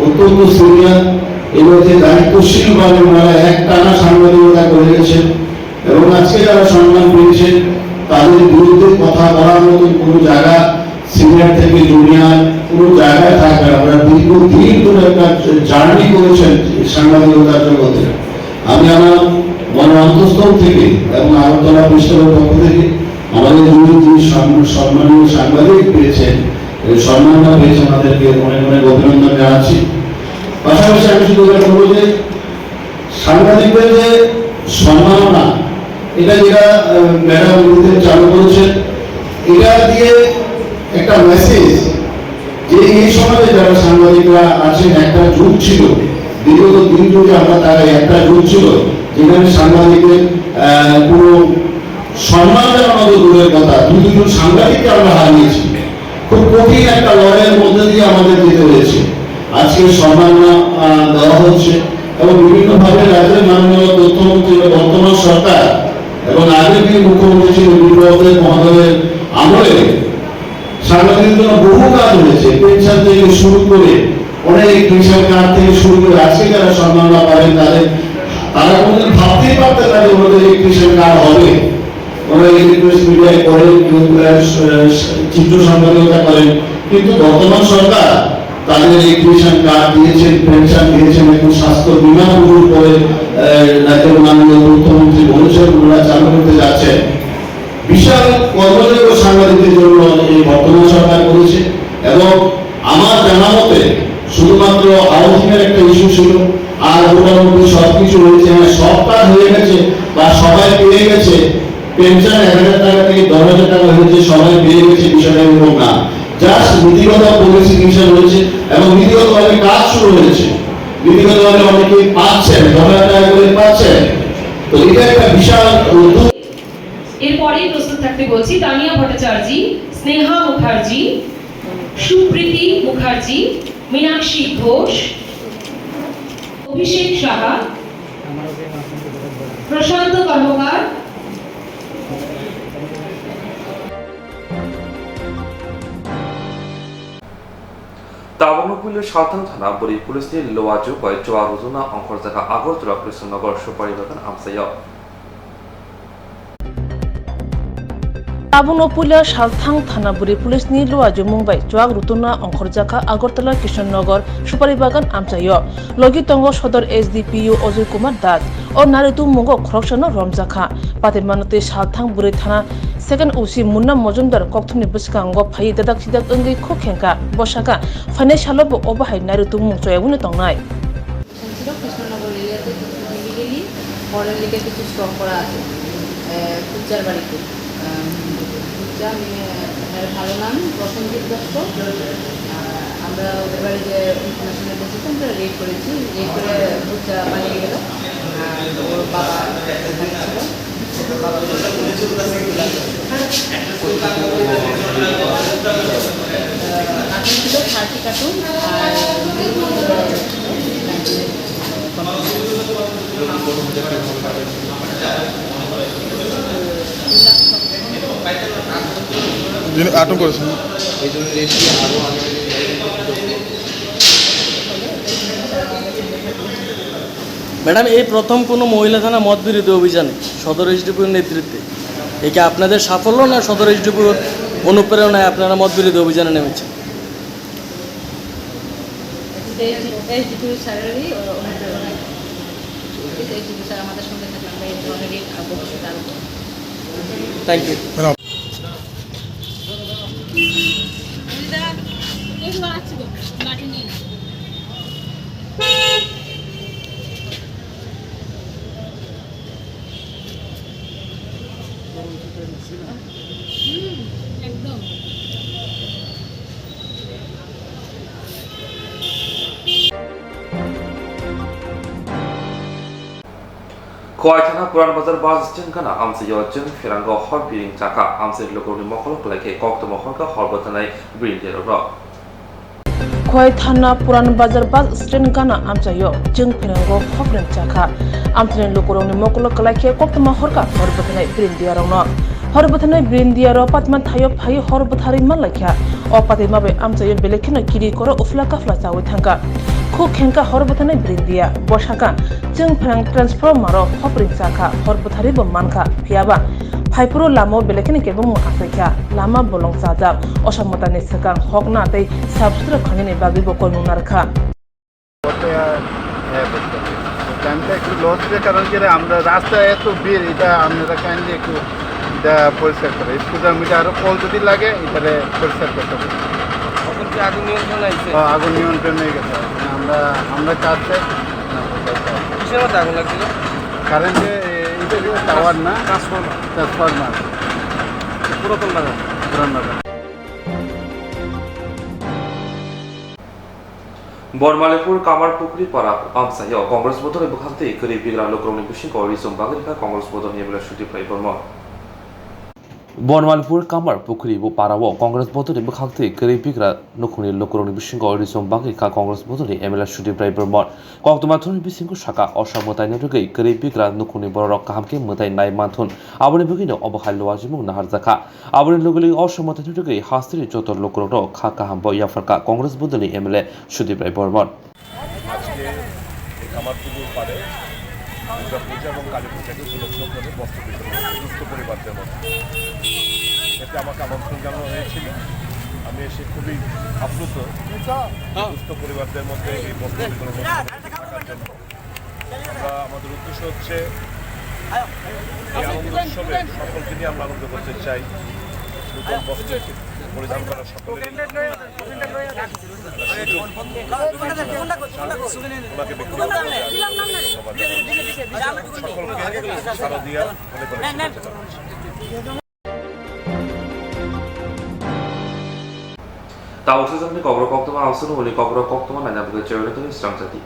S14: অত্যন্ত সিনিয়র এবং যে দায়িত্বশীল ভাবে ওনারা একটানা সাংবাদিকতা করে গেছেন এবং আজকে যারা সম্মান পেয়েছেন তাদের বিরুদ্ধে কথা বলার মতন কোনো জায়গা সিনিয়র থেকে জুনিয়র কোনো জায়গায় থাকবে। আমরা দীর্ঘদিন ধরে একটা জার্নি করেছেন সাংবাদিকতার জগতে। আমি আমার মন অন্তঃস্থল থেকে এবং আগরতলা পৃষ্ঠের পক্ষ থেকে আমাদের যিনি সম্মানীয় সাংবাদিক পেয়েছেন, সম্মানটা পেয়েছেন, আমাদেরকে অনেক অনেক অভিনন্দন জানাচ্ছি। পাশাপাশি আমি শুধু বলবো যে সাংবাদিকদের যে সম্মাননা, এটা যেটা ম্যাডাম চালু করেছেন, এটা দিয়ে একটা মেসেজ যে এই সমাজে যারা সাংবাদিকরা আছেন, একটা যুগ ছিল, বিগত দিন যুগে আমরা তারা একটা যুগ ছিল যেখানে সাংবাদিকদের কোনো সম্মান জানানো দূরের কথা, দুজন সাংবাদিককে আমরা হারিয়েছি। খুব কঠিন একটা লড়াইয়ের মধ্যে দিয়ে আমাদের যেতে হয়েছে। আজকে সম্মান দেওয়া হচ্ছে এবং বিভিন্নভাবে রাজ্যের মাননীয় তথ্যমন্ত্রী বর্তমান সরকার এবং আগের দিন মুখ্যমন্ত্রী ছিল বীরবাবু মহোদয়ের আমলে সাংবাদিকদের জন্য বহু কাজ হয়েছে, পেনশন থেকে শুরু করে অনেক ইলেকট্রিশিয়ান কার্ড থেকে শুরু করে আজকে যারা সম্মাননা পাবেন তারা কোনোদিন ভাবতেই পারতেন না যে ওদের ইলেকট্রিশিয়ান কার্ড হবে। ওরা ইলেকট্রনিক্স মিডিয়ায় করেন, চিত্র সম্পাদকতা করেন, কিন্তু বর্তমান সরকার তাদের ইলেকট্রিশিয়ান কার্ড দিয়েছেন, পেনশন দিয়েছেন, এবং স্বাস্থ্য বীমা শুরু করে রাজ্যের মাননীয় মুখ্যমন্ত্রী বলেছেন ওনারা চালু করতে যাচ্ছেন। বিশাল কর্মযোগ্য সাংবাদিকদের জন্য এই বর্তমান সরকার করেছে। এবং আমার জানা মতে শুধুমাত্র হাউজিংয়ের একটা ইস্যু ছিল, আর মোটামুটি সবকিছু হয়েছে, সব কাজ হয়ে গেছে বা সবাই পেয়ে গেছে। পেনশন 1000 টাকা থেকে 10,000 টাকা হয়েছে, সবাই পেয়ে গেছে, বিষয়টা এরকম না। জাস্ট নীতিগত পলিসি ডিসিশন হয়েছে এবং নীতিগতভাবে কাজ শুরু হয়েছে। নীতিগতভাবে অনেকেই পাচ্ছেন, 10,000 টাকা করে পাচ্ছেন। তো এটা একটা বিশাল উদ্যোগ।
S15: এরপরে প্রস্তুত থাকতে বলছি তানিয়া ভট্টাচার্য, স্নেহা মুখার্জি, সুপ্রীতি মুখার্জি, মীনাক্ষী ঘোষ, অভিষেক সাহা, প্রশান্ত কর্মকার,
S1: তাবংপুলের সাঁওতাল থানা বরি পুলিশनि लोवाजु बै जवा रुजुना अंखरजाखा आगरतला कृष्णनगर सुपारी बागान आमसायाव
S2: ताबुनपुलिया सालथां थानाबुरी पुलिसनि लुवाजु मुंबाई जवाग रुतुना अंखरजाखा आगरतला किशननगर सुपारी बागान आमचायो लगी तंगो सदर एसडीपीयू अजय कुमार दास और नारितु मुंगो खरकसनो रमजाखा पातिमानते सालथां बुरी थाना सेकेंड उसी मुन्ना मजुमदार कक्थुनि बसकांगो फाइ दादाक सिदाक अंगै खोखेंका बसाका फाने सालब अबाहाय नारितु मुंचयावुनि तंनाय
S16: কৃষ্ণনগর এরিয়াতে ইলিগালি মডেল লিগে কিছু স্টক করা আছে কুচার বাড়িতে কুচা ভালো নাম প্রসেনজিৎ দত্ত। আমরা ওদের বাড়ি যে ইনফরমেশন এসেছি আমরা রেড করেছি, রেড করে কুচা পালিয়ে গেল। ওর বাবা ছিল, বাবা কার্টুন ছিল 30 কার্টুন আর
S5: আটক করেছেন।
S7: ম্যাডাম, এই প্রথম কোনো মহিলা থানা মদ বিরোধী অভিযানে সদর এসডিপির নেতৃত্বে এই কি আপনাদের সাফল্য না সদর এসডিপির অনুপ্রেরণায় আপনারা মদ বিরোধী অভিযানে নেমেছেন?
S16: এসডিপির স্যারেরই অনুপ্রেরণায় এসডিপি স্যার আমাদের সঙ্গে থাকলে আমরা এই ধরনেরই ভবিষ্যতে আরও
S7: থ্যাংক ইউ।
S16: একদম
S1: खवाई थाना पुरान बाजार बास स्टैंड का आमसायाव जों फेरांगो हर बिरिं चाका आमसे लोगोनि मखल खलायखे कक्त महरका हरबथानाय ब्रिन्डेरो
S2: खवाई थाना पुरान बाजार बास स्टैंड गाना आमचायो जों फेरांगो हब्रें चाका आमथने लोगोनि मखल खलायखे कक्त महरका हरबथानाय ब्रिन्डियारनो हरबथानाय ब्रिन्डियारो पातमा थायो फाय हरबथारि मालाख्या अ पातिमाबे आमचायो बेलेखिनो किरि करो उफला काफला जावै थांगा खु खेंका हरबथानाय ब्रिन्डिया बसाका जों फेरां ट्रान्सफर्मारो हब्रें चाका हरबथारिबो मानका फियाबा फाइपुरो लामो बेलेखिनि केबो मुआखैख्या लामा बलं जाजा असमतानि सकां हकना तै साबसुद्रा खनिनि बागिबो कनुनारखा
S6: টাইমটা একটু লস হয়ে কারণ কি আমরা রাস্তা এত ভিড়, এটা আপনারা কাইন্ডলি একটু এটা পরিষ্কার করে স্কুটার মিটার আরও কল যদি লাগে এটারে পরিষ্কার করতে হবে।
S7: আগুন নিয়ন্ত্রণ আছে?
S6: আগুন নিয়ন্ত্রণ হয়ে গেছে। আমরা চাচ্ছে
S7: কিসের মধ্যে আগুন লাগছিল?
S6: কারেন্টে এটা টাওয়ার না, ট্রান্সফরমার
S7: পুরাতন বাজার।
S1: बरमालीपुर कामारपुकुरी पारा आमसायाव कांग्रेस बोधन बुखान्ति गरीब बिग्रा लोकरनि बिसिंखौ रिजुम बागरिखा कांग्रेस बोधन हेबला सुदि फाइ बर्मा বনমালপুর কামার পুকুরি পারাও কংগ্রেস বদলে খাকতে গরিব বিগ্রা নখুনি লোকরনি বিশৃঙ্গ রিসম বাকি খা কংগ্রেস বদলে এমএলএ সুদীপ রায় বর্মন কক্তমাথুনি বিশৃঙ্গ শাখা অসামতাই নেটুগৈ গরিব বিগ্রা নখুনি বড় কাহামকে মোতাই নাই মাথুন আবনি বগিনো অবহাল্য আজিমুং নাহার জাখা আবনি লগলি অসামতাই নেটুগৈ হাস্তিরি যত লোকরন খা কাহাম ইয়াফারকা কংগ্রেস বদলে এমএলএ সুদীপ রায় বর্মন
S17: আজকে কামারপুকুর পাড়ে দুর্গা পূজা এবং কালী পূজাকে উপলক্ষ করে বস্ত্র বিতরণ দুস্থ পরিবারদের মধ্যে এতে আমাকে আমন্ত্রণ জানানো হয়েছিল। আমি এসে খুবই আপ্লুত দুস্থ পরিবারদের মধ্যে এই বস্ত্র বিতরণ থাকার জন্য। আমরা আমাদের উদ্দেশ্য হচ্ছে এই আনন্দ উৎসবে সকলকে নিয়ে আমরা আনন্দ করতে চাই। নতুন বস্ত্র পরিধান করা সকলের ওনাকে ব্যক্তিগতভাবে সকলকে শারদীয়া মনে করে
S1: তাও সেজন্য কবর কক্তমা আসন বলে কবর কক্তমা না জানতে চাই ইসলাম জাতি